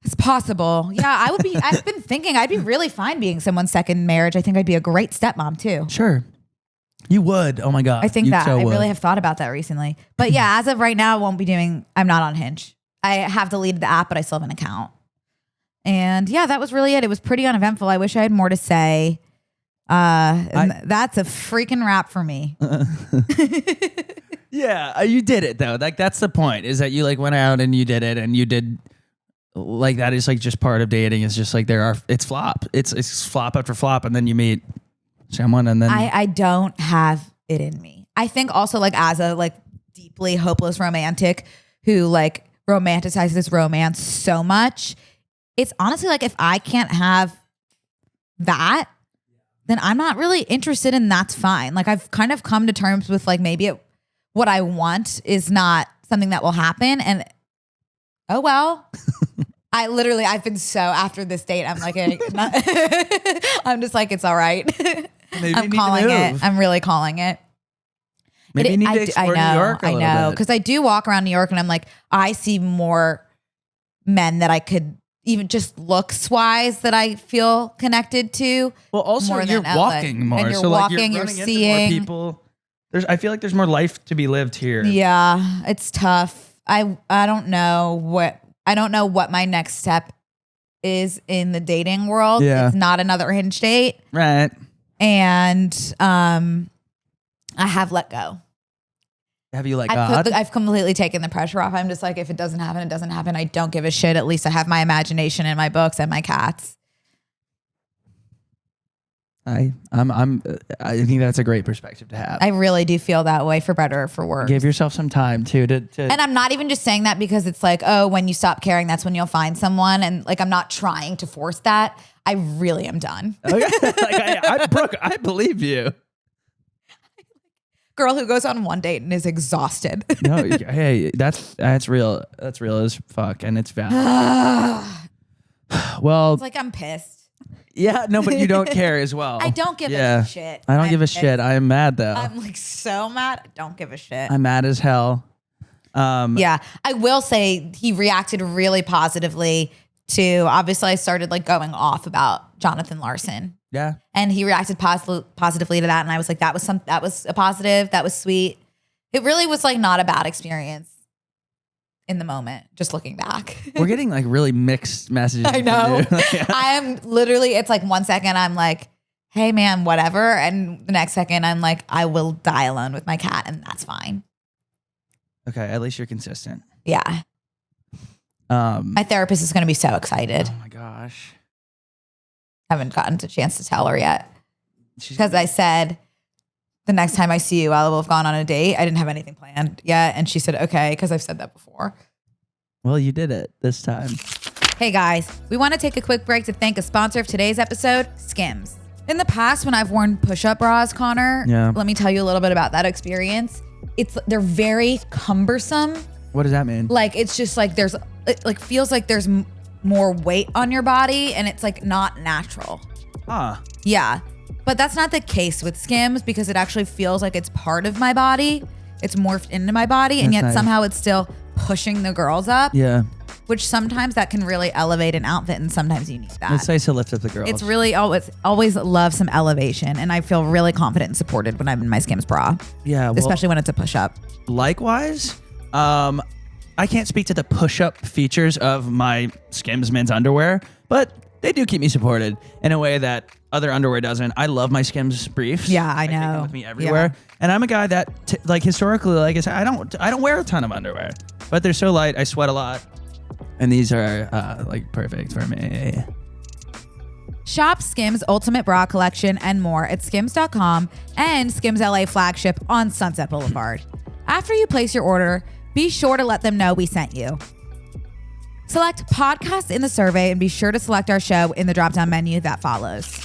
It's possible. Yeah, I would be. I've been thinking I'd be really fine being someone's second marriage. I think I'd be a great stepmom too. Sure. You would. Oh my God. I think that. I really have thought about that recently. But yeah, as of right now, I'm not on Hinge. I have deleted the app, but I still have an account. And yeah, that was really it. It was pretty uneventful. I wish I had more to say. That's a freaking wrap for me. Yeah, you did it though. Like that's the point, is that you like went out and you did it, and you did like that is like just part of dating. It's just like it's flop. It's flop after flop, and then you meet someone, and then I don't have it in me. I think also like as a like deeply hopeless romantic who like romanticizes romance so much, it's honestly like if I can't have that, then I'm not really interested, and that's fine. Like I've kind of come to terms with like maybe what I want is not something that will happen, and oh well. I've been so after this date, I'm like, I'm just like, it's all right. Maybe I'm calling it. I'm really calling it. Maybe you need to explore New York a little bit. I know, because I do walk around New York and I'm like, I see more men that I could even just looks wise that I feel connected to. Well, also you're walking more. And you're so walking, like you're seeing more people. I feel like there's more life to be lived here. Yeah, it's tough. I don't know what my next step is in the dating world. Yeah. It's not another Hinge date. Right. And I have let go. Have you let God? I've completely taken the pressure off. I'm just like, if it doesn't happen, it doesn't happen. I don't give a shit. At least I have my imagination and my books and my cats. I think that's a great perspective to have. I really do feel that way, for better or for worse. Give yourself some time too to and I'm not even just saying that because it's like, oh, when you stop caring, that's when you'll find someone. And like, I'm not trying to force that. I really am done. Okay. Brooke, I believe you. Girl who goes on one date and is exhausted. No, hey, that's real. That's real as fuck, and it's valid. Well, it's like I'm pissed. Yeah, no, but you don't care as well. I don't give a shit. I don't give a shit. I am mad though. I'm like so mad. I don't give a shit. I'm mad as hell. Yeah, I will say he reacted really positively to, obviously I started like going off about Jonathan Larson. Yeah. And he reacted positively to that. And I was like, that was a positive. That was sweet. It really was like not a bad experience in the moment, just looking back. We're getting like really mixed messages. I know. I am literally, it's like 1 second I'm like, hey man, whatever. And the next second I'm like, I will die alone with my cat and that's fine. Okay. At least you're consistent. Yeah. My therapist is going to be so excited. Oh my gosh. Haven't gotten a chance to tell her yet. Because I said, the next time I see you, I will have gone on a date. I didn't have anything planned yet. And she said, okay, because I've said that before. Well, you did it this time. Hey guys, we want to take a quick break to thank a sponsor of today's episode, Skims. In the past, when I've worn push-up bras, Connor, let me tell you a little bit about that experience. They're very cumbersome. What does that mean? Like, it's just like it like feels like there's more weight on your body and it's like not natural. Yeah. But that's not the case with Skims because it actually feels like it's part of my body. It's morphed into my body and yet somehow it's still pushing the girls up. Yeah. Which sometimes that can really elevate an outfit and sometimes you need that. It's nice to lift up the girls. It's really always love some elevation and I feel really confident and supported when I'm in my Skims bra. Yeah. Well, especially when it's a push-up. Likewise, I can't speak to the push-up features of my Skims men's underwear, but they do keep me supported in a way that other underwear doesn't. I love my Skims briefs. Yeah, I take them know. with me everywhere. And I'm a guy that like historically, like I said, I don't wear a ton of underwear, but they're so light. I sweat a lot, and these are like perfect for me. Shop Skims Ultimate Bra Collection and more at skims.com and Skims LA flagship on Sunset Boulevard. After you place your order, be sure to let them know we sent you. Select podcast in the survey and be sure to select our show in the drop-down menu that follows.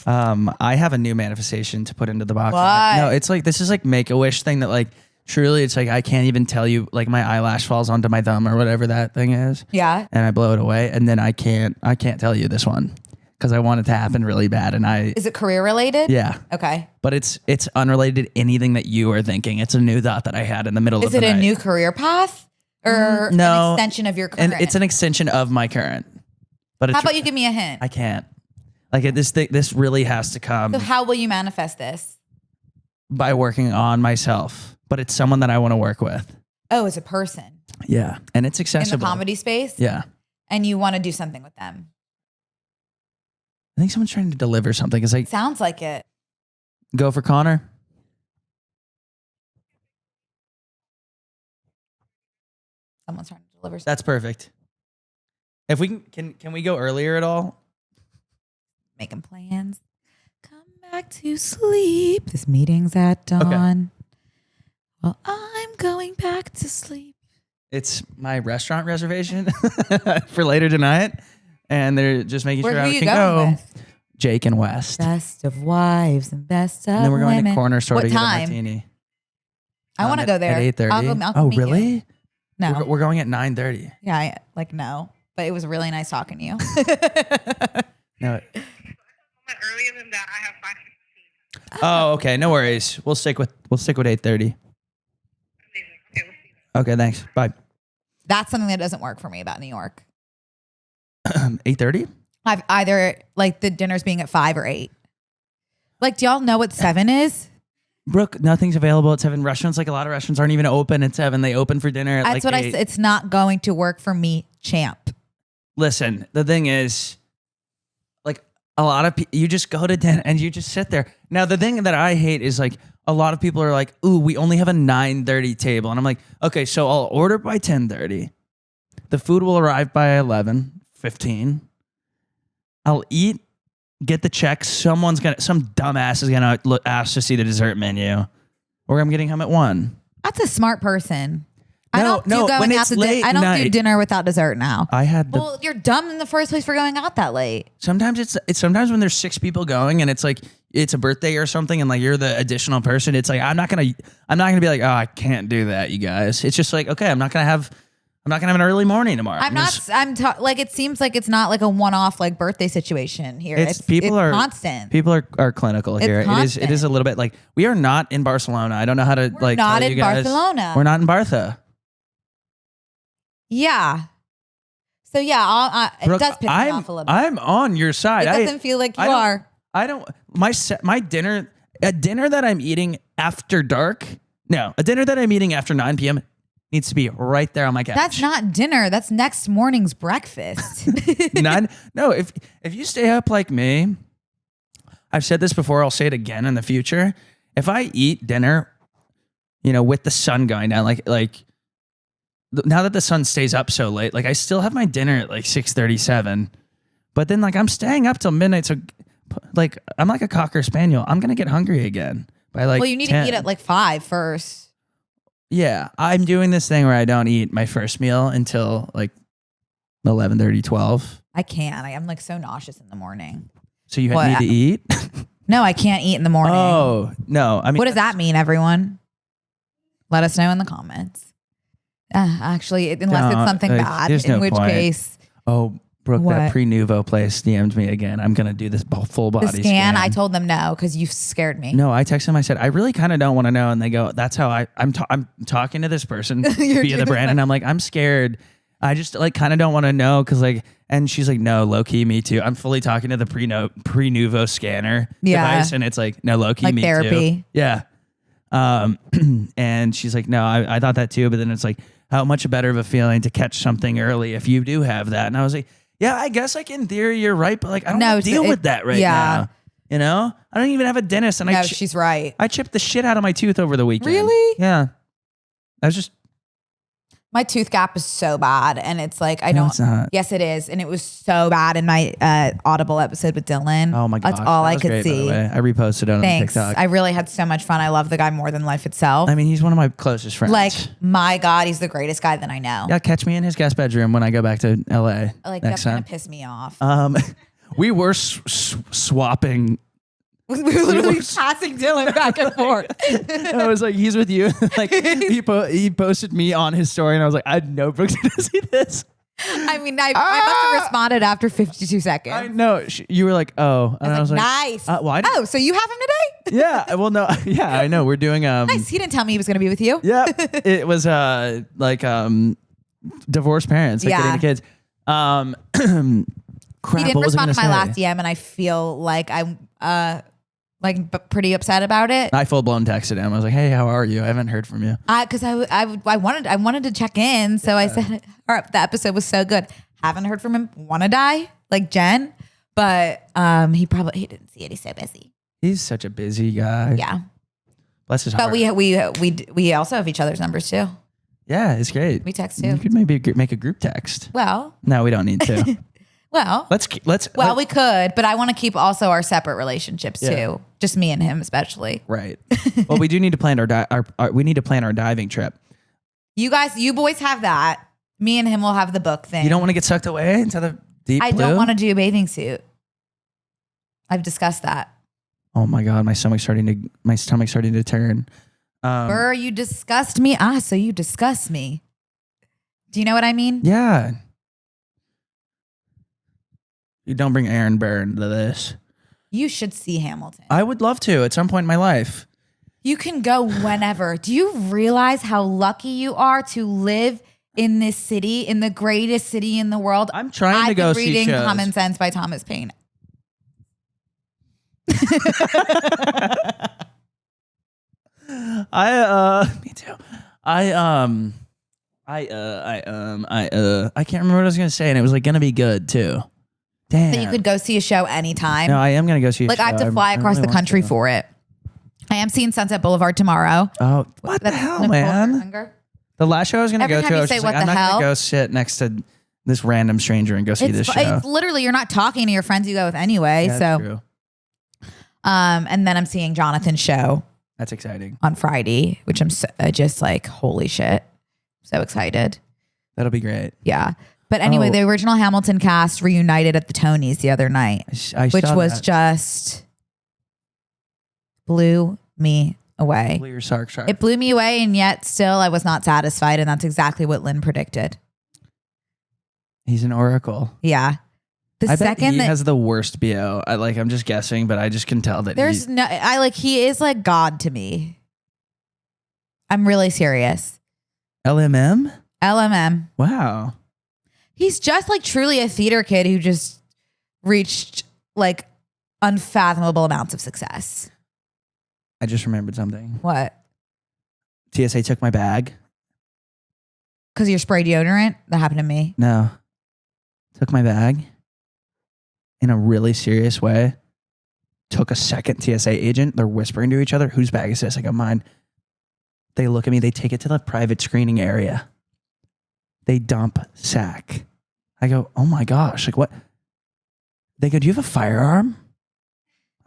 I have a new manifestation to put into the box. What? No, it's like, this is like Make-A-Wish thing that like, truly it's like, I can't even tell you, like my eyelash falls onto my thumb or whatever that thing is. Yeah. And I blow it away. And then I can't tell you this one because I want it to happen really bad. And Is it career related? yeah. Okay. But it's unrelated to anything that you are thinking. It's a new thought that I had in the middle of the night. Is it a new career path or no, an extension of your current? And it's an extension of my current. But How about you give me a hint? I can't. Like this really has to come So how will you manifest this? by working on myself. But it's someone that I want to work with. Oh, it's a person Yeah. And it's in accessible. the comedy space? Yeah. And you want to do something with them? I think someone's trying to deliver something. It's like, Sounds like it. go for Connor. Someone's trying to deliver something. That's perfect. If we can we go earlier at all? Making plans. Come back to sleep. This meeting's at dawn. Well, I'm going back to sleep. It's my restaurant reservation for later tonight. And they're just making sure Who I you can going go. with? Jake and West. Best of wives and best of And then we're going women. to Corner Store What to get a time? martini. I want to go there. At 8:30. I'll go Oh, meet you. really? No. We're going at 9:30. Yeah, no. But it was really nice talking to you. No. Earlier than that, I have 5:15. Oh, okay. No worries. We'll stick with 8:30. Okay, we'll see. Okay, thanks. Bye. That's something that doesn't work for me about New York. 8:30? I've either like the dinner's being at 5 or 8. Like, do y'all know what 7 is? Brooke, nothing's available at 7. Restaurants, like a lot of restaurants, aren't even open at 7. They open for dinner at That's like what 8. I said. It's not going to work for me, champ. Listen, the thing is, like a lot of people, you just go to dinner and you just sit there. Now, the thing that I hate is like a lot of people are like, ooh, we only have a 9:30 table. And I'm like, okay, so I'll order by 10:30. The food will arrive by 11:15. I'll eat, get the check. Some dumbass is gonna ask to see the dessert menu, or I'm getting home at 1. That's a smart person. I No, don't do when going out it's to late I don't do night. dinner without dessert now. I had the. Well, you're dumb in the first place for going out that late. Sometimes it's sometimes when there's 6 people going and it's like it's a birthday or something and like you're the additional person. It's like I'm not gonna be like, oh, I can't do that, you guys. It's just like, okay, I'm not gonna have an early morning tomorrow. Like, it seems like it's not like a one-off like birthday situation here. It's constant. People are clinical here. Constant. It is a little bit like we are not in Barcelona. I don't know how to We're not tell in you guys. Barcelona. We're not in Bartha. Yeah. So yeah, it Brooke, does piss me off a little bit. I'm on your side. It doesn't feel like you are. I don't. My dinner, a dinner that I'm eating after dark. No, a dinner that I'm eating after 9 p.m. needs to be right there on my couch. That's not dinner. That's next morning's breakfast. No, if you stay up like me, I've said this before, I'll say it again in the future. If I eat dinner, with the sun going down, like now that the sun stays up so late, like I still have my dinner at like 6:37, but then like I'm staying up till midnight. So like I'm like a Cocker Spaniel. I'm going to get hungry again by like well, you need 10. to eat at like 5 first. Yeah, I'm doing this thing where I don't eat my first meal until like 11:30, 12. I can't. I'm like so nauseous in the morning. So you need to eat? No, I can't eat in the morning. Oh, no. I mean, what does that mean, everyone? Let us know in the comments. Actually, unless it's something bad, in which case. Oh, Brooke, What? that Pre-Nuvo place DM'd me again. I'm going to do this full body The scan, I told them no because you scared me. No, I texted them. I said, I really kind of don't want to know. And they go, that's how I'm talking to this person via the brand. And I'm like, I'm scared. I just like kind of don't want to know because like, and she's like, no, low key, me too. I'm fully talking to the Pre-Nuvo scanner device. And it's like, no, low key, like me therapy. too. Yeah. And she's like, no, I thought that too. But then it's like, how much better of a feeling to catch something early if you do have that. And I was like, yeah, I guess like in theory you're right, but like I don't want to deal with that right now. You know, I don't even have a dentist, and No, she's right. I chipped the shit out of my tooth over the weekend. Really? Yeah. I was just. My tooth gap is so bad, and it's like I No, don't. it's not. Yes, it is, and it was so bad in my Audible episode with Dylan. Oh my god, that's all I could see. I reposted it on Thanks. TikTok. I really had so much fun. I love the guy more than life itself. I mean, he's one of my closest friends. Like, my God, he's the greatest guy that I know. yeah, catch me in his guest bedroom when I go back to LA Like, next that's gonna time. piss me off. We were swapping. We were literally passing Dylan back and forth. I was like, he's with you. Like he posted me on his story, and I was like, I know Brooke's gonna see this. I mean, I must have responded after 52 seconds. I know. You were like, oh, and I was like, nice. Well, I oh, so you have him today? yeah. Well, no. Yeah, I know. We're doing Nice. He didn't tell me he was going to be with you. Yeah. It was divorced parents, like getting the kids. Crap, He didn't what was I respond to my gonna last say? DM, and I feel like I'm pretty upset about it. I full blown texted him. I was like, "Hey, how are you? I haven't heard from you." Because I wanted to check in, so I said, "All right, the episode was so good. Haven't heard from him. Want to die like Jen?" But he didn't see it. He's so busy. He's such a busy guy. Yeah, Bless his but heart. we also have each other's numbers too. Yeah, it's great. We text You too. could maybe make a group text. Well, No, we don't need to. let's. Well, we could, but I want to keep also our separate relationships too. Just me and him, especially. Right. Well, we do need to plan we need to plan our diving trip. You boys have that. Me and him will have the book thing. You don't want to get sucked away into the deep blue? don't want to do a bathing suit. I've discussed that. Oh my god, my stomach's starting to turn. Burr, you disgust me. So you disgust me. Do you know what I mean? Yeah. You don't bring Aaron Burr into this. You should see Hamilten. I would love to at some point in my life. You can go whenever. Do you realize how lucky you are to live in this city, in the greatest city in the world? I'm trying to go see reading shows. Common Sense by Thomas Paine. Me too. I can't remember what I was gonna say, and it was like gonna be good too. Damn. So you could go see a show anytime. No, I am gonna go see. I have to fly across the country for it. I am seeing Sunset Boulevard tomorrow. Oh, what the hell, Nicole man! Hunger. The last show I was gonna Every go time to, you I was say just what like, I'm the not hell? gonna go sit next to this random stranger and go see this show. It's literally you're not talking to your friends you go with anyway. Yeah, so, that's true. And then I'm seeing Jonathan's show That's exciting. on Friday, which I'm just like, holy shit, so excited. That'll be great. Yeah. But anyway, Oh. the original Hamilten cast reunited at the Tonys the other night, which saw was that. just blew me away. Blew your shark. It blew me away, and yet still I was not satisfied, and that's exactly what Lynn predicted. He's an oracle. Yeah. The I bet second he that has the worst BO. I'm just guessing, but I just can tell that he is like God to me. I'm really serious. LMM. LMM. Wow. He's just like truly a theater kid who just reached like unfathomable amounts of success. I just remembered something. What? TSA took my bag. Because you're spray deodorant? That happened to me. No. Took my bag in a really serious way. Took a second TSA agent. They're whispering to each other. Whose bag is this? I go, mine. They look at me. They take it to the private screening area. They dump sack. I go, oh my gosh. Like what? They go, do you have a firearm?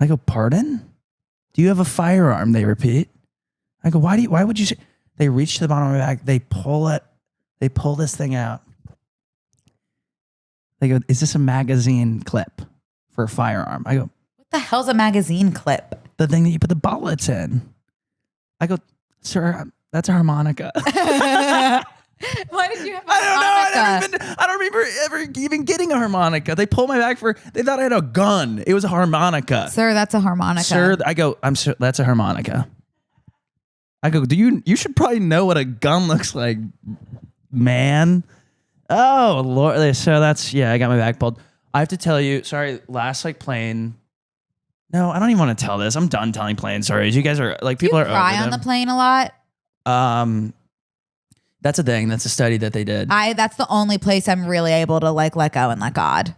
I go, pardon? Do you have a firearm? They repeat. I go, why would you say? They reach to the bottom of my bag. They pull it. They pull this thing out. They go, is this a magazine clip for a firearm? I go, What the hell's a magazine clip? the thing that you put the bullets in. I go, sir, that's a harmonica. Why did you have a I harmonica? don't know. I don't remember ever even getting a harmonica. They pulled my bag they thought I had a gun. It was a harmonica. Sir, that's a harmonica. Sir, I go, that's a harmonica. I go, you should probably know what a gun looks like, man. Oh, Lord. So I got my bag pulled. I have to tell you, sorry, last plane. No, I don't even want to tell this. I'm done telling plane stories. You guys are people are cry over on them. the plane a lot? That's a thing. That's a study that they did. That's the only place I'm really able to let go and let God.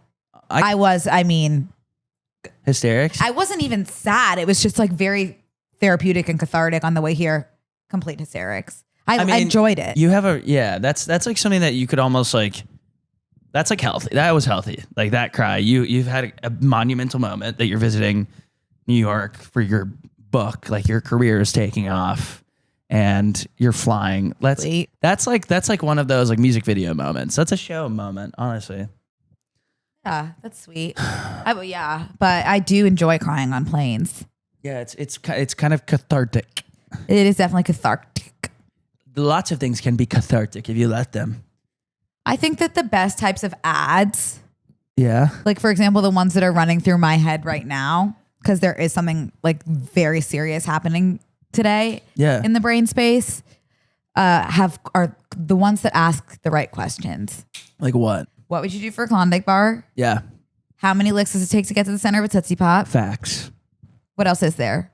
Hysterics. I wasn't even sad. It was just like very therapeutic and cathartic on the way here. Complete hysterics. I enjoyed it. You have that's like something that you could almost like, that's like healthy. That was healthy. Like that cry. You've had a monumental moment that you're visiting New York for your book. Like your career is taking off and you're flying. That's like one of those like music video moments. That's a show moment, honestly. Yeah, that's sweet. But I do enjoy crying on planes. Yeah, it's kind of cathartic. It is definitely cathartic. Lots of things can be cathartic if you let them. I think that the best types of ads, Yeah. like for example, the ones that are running through my head right now, because there is something like very serious happening today in the brain space, are the ones that ask the right questions. Like what? What would you do for a Klondike bar? Yeah. How many licks does it take to get to the center of a Tootsie Pop? Facts. What else is there?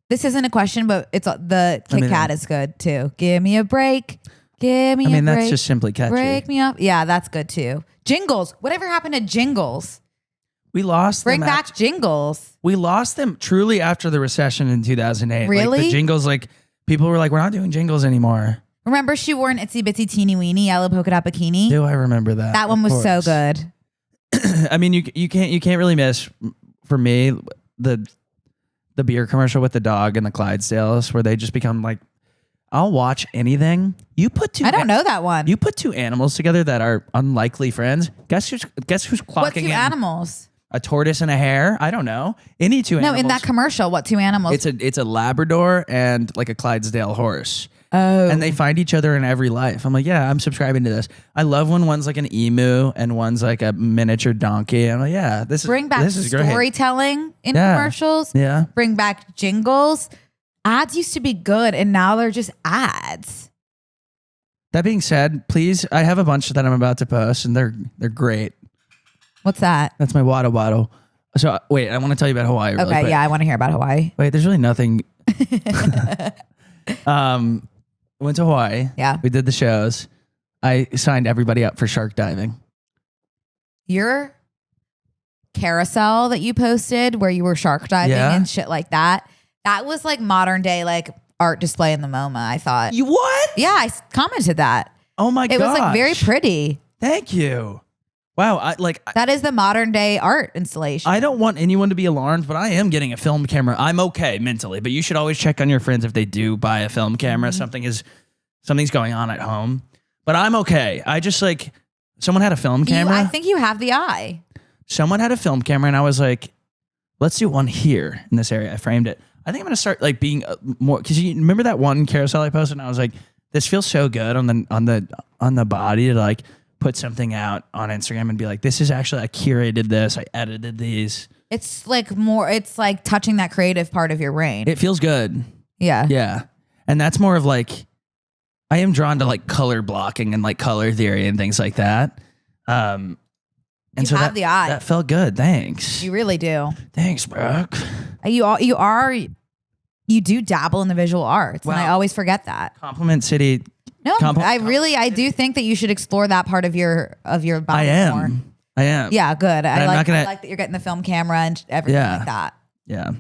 This isn't a question, but it's the Kit Kat is good too. Give me a break. Give me a break. That's just simply catchy. Break me up. Yeah, that's good too. Jingles. Whatever happened to Jingles? We lost them. Bring back Jingles. We lost them truly after the recession in 2008. Really? Like the Jingles, like people were like, we're not doing Jingles anymore. Remember she wore an itsy bitsy teeny weeny yellow polka dot bikini? Do I remember that? That one was so good. I mean, you can't really miss, for me, the beer commercial with the dog and the Clydesdales where they just become like, I'll watch anything. You put two. I don't know that one. You put two animals together that are unlikely friends. Guess who's clocking what two in? animals? A tortoise and a hare. I don't know. Any two animals. No, in that commercial, what two animals? It's a Labrador and like a Clydesdale horse. Oh. And they find each other in every life. I'm like, yeah, I'm subscribing to this. I love when one's like an emu and one's like a miniature donkey. I'm like, yeah, Bring back this is great. storytelling in commercials. Yeah. Bring back Jingles. Ads used to be good and now they're just ads. That being said, please, I have a bunch that I'm about to post and they're great. What's that? That's my Wada Wada. So wait, I want to tell you about Hawaii really quick. Yeah, I want to hear about Hawaii. Wait, there's really nothing. Went to Hawaii. Yeah. We did the shows. I signed everybody up for shark diving. Your carousel that you posted where you were shark diving and shit like that, that was like modern day like art display in the MoMA, I thought. You what? Yeah, I commented that. Oh my god. It was like very pretty. Thank you. Wow, that is the modern day art installation. I don't want anyone to be alarmed, but I am getting a film camera. I'm okay mentally, but you should always check on your friends if they do buy a film camera. Mm-hmm. Something's going on at home. But I'm okay. I just like someone had a film camera. I think you have the eye. Someone had a film camera, and I was like, let's do one here in this area. I framed it. I think I'm gonna start like being more, because you remember that one carousel I posted, and I was like, this feels so good on the body to like put something out on Instagram and be like, this is actually, I curated this, I edited these. It's like more, it's like touching that creative part of your brain. It feels good. Yeah. Yeah. And that's more of like, I am drawn to like color blocking and like color theory and things like that. And you so have the eye. That felt good. Thanks. You really do. Thanks, Brooke. You do dabble in the visual arts. Wow. And I always forget that. Compliment City. No, I do think that you should explore that part of your body more. I am. Yeah, good. I like that you're getting the film camera and everything like that. Yeah.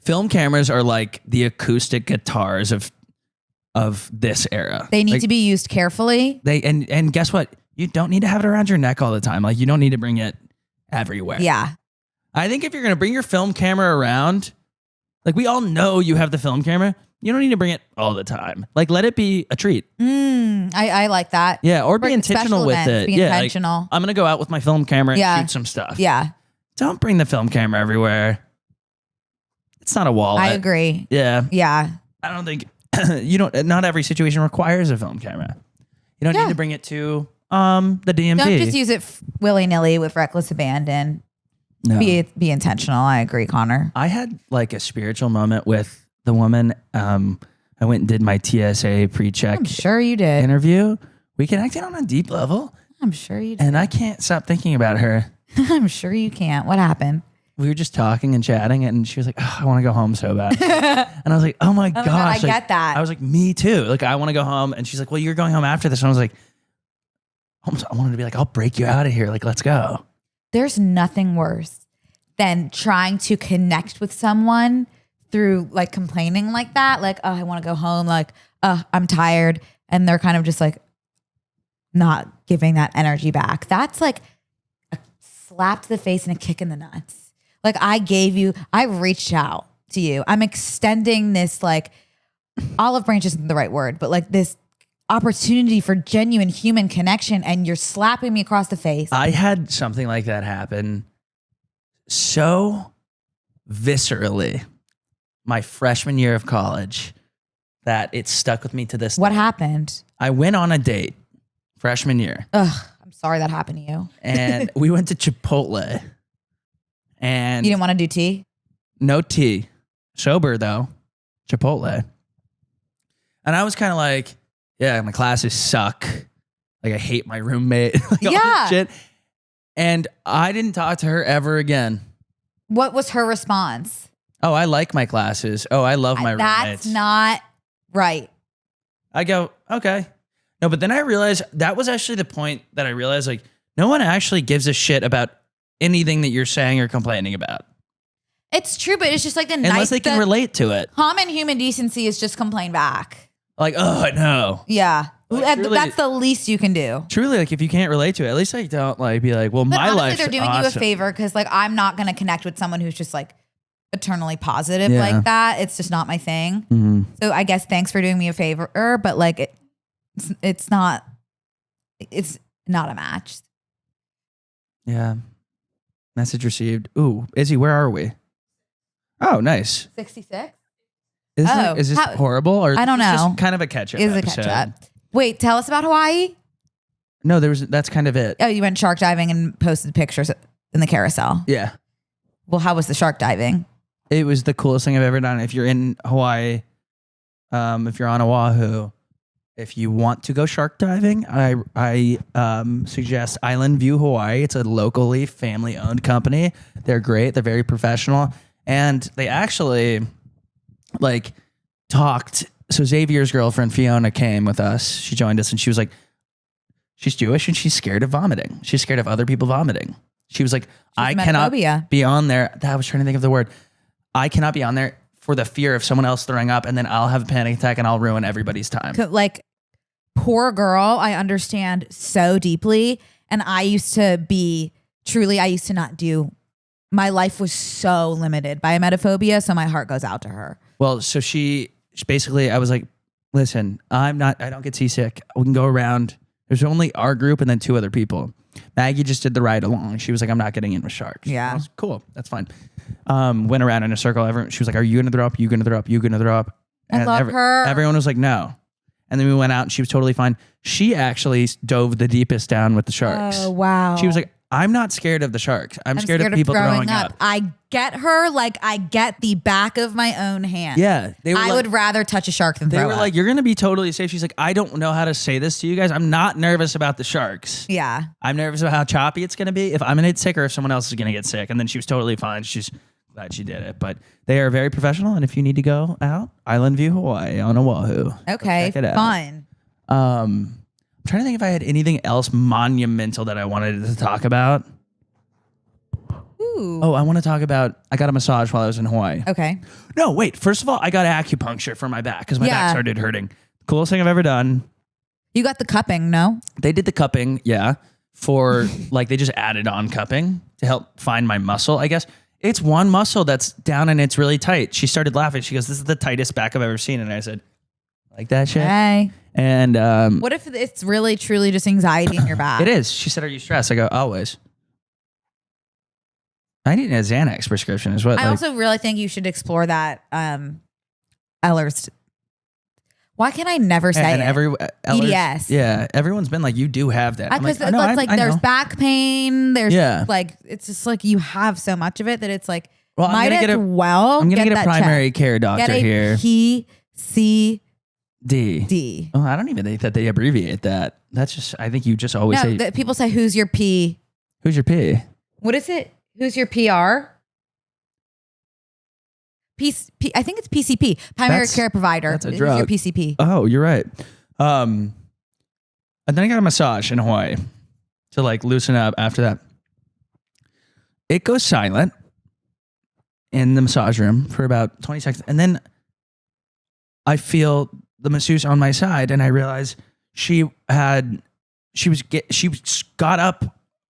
Film cameras are like the acoustic guitars of this era. They need to be used carefully. And guess what? You don't need to have it around your neck all the time. Like you don't need to bring it everywhere. Yeah. I think if you're going to bring your film camera around, like we all know you have the film camera, you don't need to bring it all the time. Like let it be a treat. I like that. Yeah, or be intentional with it. Be intentional. Like, I'm going to go out with my film camera and shoot some stuff. Yeah. Don't bring the film camera everywhere. It's not a wallet. I agree. Yeah. Yeah. I don't think not every situation requires a film camera. You don't need to bring it to the DMV. Don't just use it willy-nilly with reckless abandon. No. Be intentional. I agree, Connor. I had like a spiritual moment with the woman. I went and did my TSA pre-check. I'm sure you did. Interview. We connected on a deep level. I'm sure you did. And I can't stop thinking about her. I'm sure you can't. What happened? We were just talking and chatting, and she was like, oh, I want to go home so bad. And I was like, oh my gosh. God, I get that. I was like, me too. Like, I want to go home. And she's like, well, you're going home after this. And I was like, I wanted to be like, I'll break you out of here. Like, let's go. There's nothing worse than trying to connect with someone through like complaining like that. Like, oh, I want to go home. Like, oh, I'm tired. And they're kind of just like not giving that energy back. That's like a slap to the face and a kick in the nuts. Like I reached out to you. I'm extending this like olive branch isn't the right word, but like this opportunity for genuine human connection, and you're slapping me across the face. I had something like that happen so viscerally my freshman year of college that it stuck with me to this What day. happened? I went on a date freshman year. Ugh, I'm sorry that happened to you. And we went to Chipotle. And You didn't want to do tea? no tea. Sober though. Chipotle. And I was kind of like, yeah, my classes suck. Like I hate my roommate. Like, all this Yeah. shit. And I didn't talk to her ever again. What was her response? Oh, I like my classes. Oh, I love my roommates. That's not right. I go, okay. No, but then I realized that was actually the point that I realized like no one actually gives a shit about anything that you're saying or complaining about. It's true, but it's just like Unless they can relate to it. common human decency is just complain back. Like, oh, I know. Yeah. Like, truly- That's the least you can do. Truly, like if you can't relate to it, at least like don't like be like, well, But my honestly, life's they're doing awesome. you a favor because like I'm not going to connect with someone who's just like eternally positive Yeah. like that. It's just not my thing. Mhm. So I guess thanks for doing me a favor, but like it's not a match. Yeah. Message received. Ooh, Izzy, where are we? Oh, nice. 66 Is this horrible or I don't is this know. just kind of a catch up? is a catch up. Wait, tell us about Hawaii. No, that's kind of it. Oh, you went shark diving and posted pictures in the carousel. Yeah. Well, how was the shark diving? It was the coolest thing I've ever done. If you're in Hawaii, if you're on Oahu, if you want to go shark diving, I suggest Island View Hawaii. It's a locally family-owned company. They're great. They're very professional. And they actually like talked. So Xavier's girlfriend, Fiona, came with us. She joined us and she was like, she's Jewish and she's scared of vomiting. She's scared of other people vomiting. She was like, I cannot emetophobia. be on there. I was trying to think of the word. I cannot be on there for the fear of someone else throwing up and then I'll have a panic attack and I'll ruin everybody's time. Like, poor girl, I understand so deeply. And I used to not do, my life was so limited by emetophobia. So my heart goes out to her. Well, so she basically, I was like, listen, I don't get seasick. We can go around. There's only our group and then 2 other people. Maggie just did the ride along. She was like, I'm not getting in with sharks. Yeah. I was, cool. That's fine. Went around in a circle. She was like, are you going to throw up? You going to throw up? You going to throw up? I love her. Everyone was like, no. And then we went out and she was totally fine. She actually dove the deepest down with the sharks. Oh, wow. She was like, I'm not scared of the sharks. I'm scared of people throwing up. I get her like I get the back of my own hand. Yeah. I would rather touch a shark than They throw were up. like, you're going to be totally safe. She's like, I don't know how to say this to you guys. I'm not nervous about the sharks. Yeah. I'm nervous about how choppy it's going to be. If I'm going to get sick or if someone else is going to get sick. And then she was totally fine. She's glad she did it. But they are very professional. And if you need to go out, Island View, Hawaii on Oahu. Okay. Check it out. Fun. I'm trying to think if I had anything else monumental that I wanted to talk about. Ooh. Oh, I want to talk about, I got a massage while I was in Hawaii. Okay. No, wait. First of all, I got acupuncture for my back because my back started hurting. Coolest thing I've ever done. You got the cupping, no? They did the cupping, yeah, for like they just added on cupping to help find my muscle, I guess. It's one muscle that's down and it's really tight. She started laughing. She goes, this is the tightest back I've ever seen. And I said, like that shit? Hey. And What if it's really, truly just anxiety in your back? it is. She said, are you stressed? I go, always. I need a Xanax prescription as well. I also really think you should explore that Ehlers. Why can I never say and it? EDS. Yeah, everyone's been like, you do have that. I'm Because like, "Oh, no, I there's know." back pain. There's Yeah. like, it's just like you have so much of it that it's like, Well, I'm might gonna get as a- well I'm going to get a that primary checked. care doctor Get a here. PCD. D. Oh, I don't even think that they abbreviate that. That's just, I think you just always No, say, people say, who's your P? who's your P? What is it? Who's your PR? I think it's PCP, primary That's- care provider. that's a Who's your drug. PCP? Oh, you're right. And then I got a massage in Hawaii. to like loosen up after that. It goes silent in the massage room for about 20 seconds. And then I feel the masseuse on my side and I realize she got up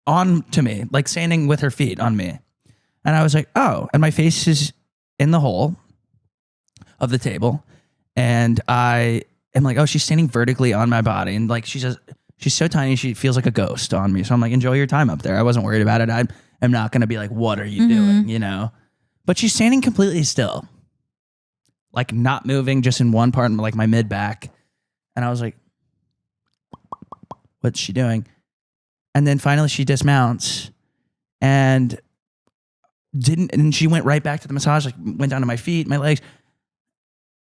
onto me, like standing with her feet on me. And I was like, oh, and my face is in the hole of the table. And I am like, oh, she's standing vertically on my body. And like, she's so tiny, she feels like a ghost on me. So I'm like, enjoy your time up there. I wasn't worried about it. I'm not going to be like, what are you doing? You know? But she's standing completely still. Like not moving, just in one part, like my mid back. And I was like, what's she doing? And then finally she dismounts and she went right back to the massage, like went down to my feet, my legs.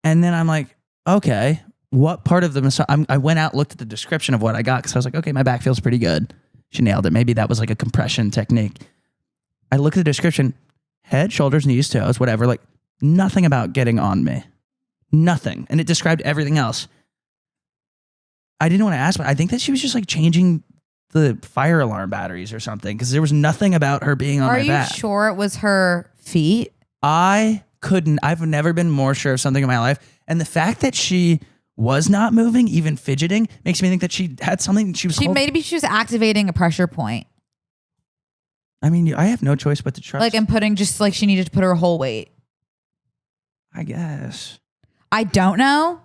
And then I'm like, okay, what part of the massage? I went out, looked at the description of what I got because I was like, okay, my back feels pretty good. She nailed it. Maybe that was like a compression technique. I look at the description, head, shoulders, knees, toes, whatever, like nothing about getting on me. Nothing. And it described everything else. I didn't want to ask, but I think that she was just like changing the fire alarm batteries or something because there was nothing about her being on my back. Are you sure it was her feet? I've never been more sure of something in my life. And the fact that she was not moving, even fidgeting, makes me think that she had something Maybe she was activating a pressure point. I mean, I have no choice but to trust. Like, and putting just like she needed to put her whole weight. I guess. I don't know.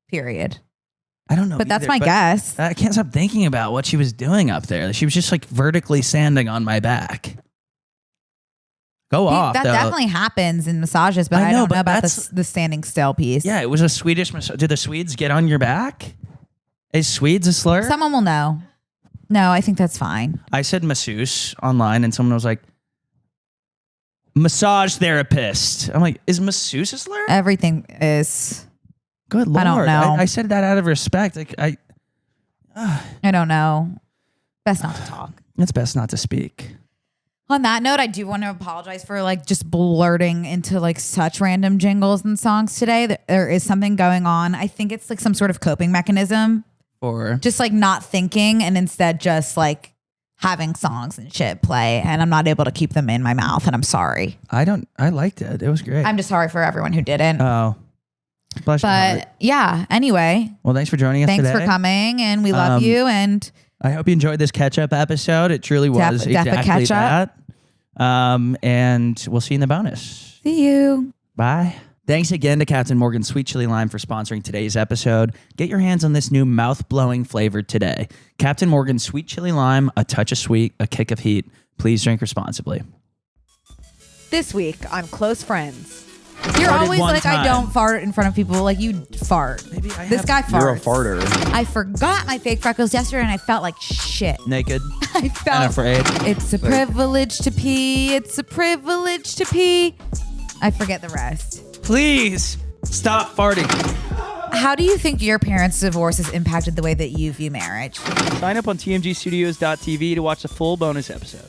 Period. I don't know. But that's my guess. I can't stop thinking about what she was doing up there. She was just like vertically standing on my back. Go off. That definitely happens in massages, but I don't know about the standing still piece. Yeah, it was a Swedish massage. Did the Swedes get on your back? Is Swedes a slur? Someone will know. No, I think that's fine. I said masseuse online and someone was like, massage therapist. I'm like, is masseuse a slur? Everything is. Good Lord. I don't know. I said that out of respect. Like, I don't know. Best not to talk. It's best not to speak. On that note, I do want to apologize for like just blurting into like such random jingles and songs today. There is something going on. I think it's like some sort of coping mechanism. Or just like not thinking and instead just like having songs and shit play, and I'm not able to keep them in my mouth, and I'm sorry. I liked it. It was great. I'm just sorry for everyone who didn't. Oh. Bless your heart. Yeah, anyway. Well, thanks for joining us today. Thanks for coming, and we love you, and I hope you enjoyed this catch-up episode. It truly was exactly that. And we'll see you in the bonus. See you. Bye. Thanks again to Captain Morgan's Sweet Chili Lime for sponsoring today's episode. Get your hands on this new mouth-blowing flavor today. Captain Morgan's Sweet Chili Lime, a touch of sweet, a kick of heat. Please drink responsibly. This week on Close Friends. You're always like, time. I don't fart in front of people. Like, you fart. Maybe this guy farts. You're a farter. I forgot my fake freckles yesterday, and I felt like shit. Naked I felt and afraid. It's a privilege to pee. It's a privilege to pee. I forget the rest. Please stop farting. How do you think your parents' divorce has impacted the way that you view marriage? Sign up on tmgstudios.tv to watch the full bonus episode.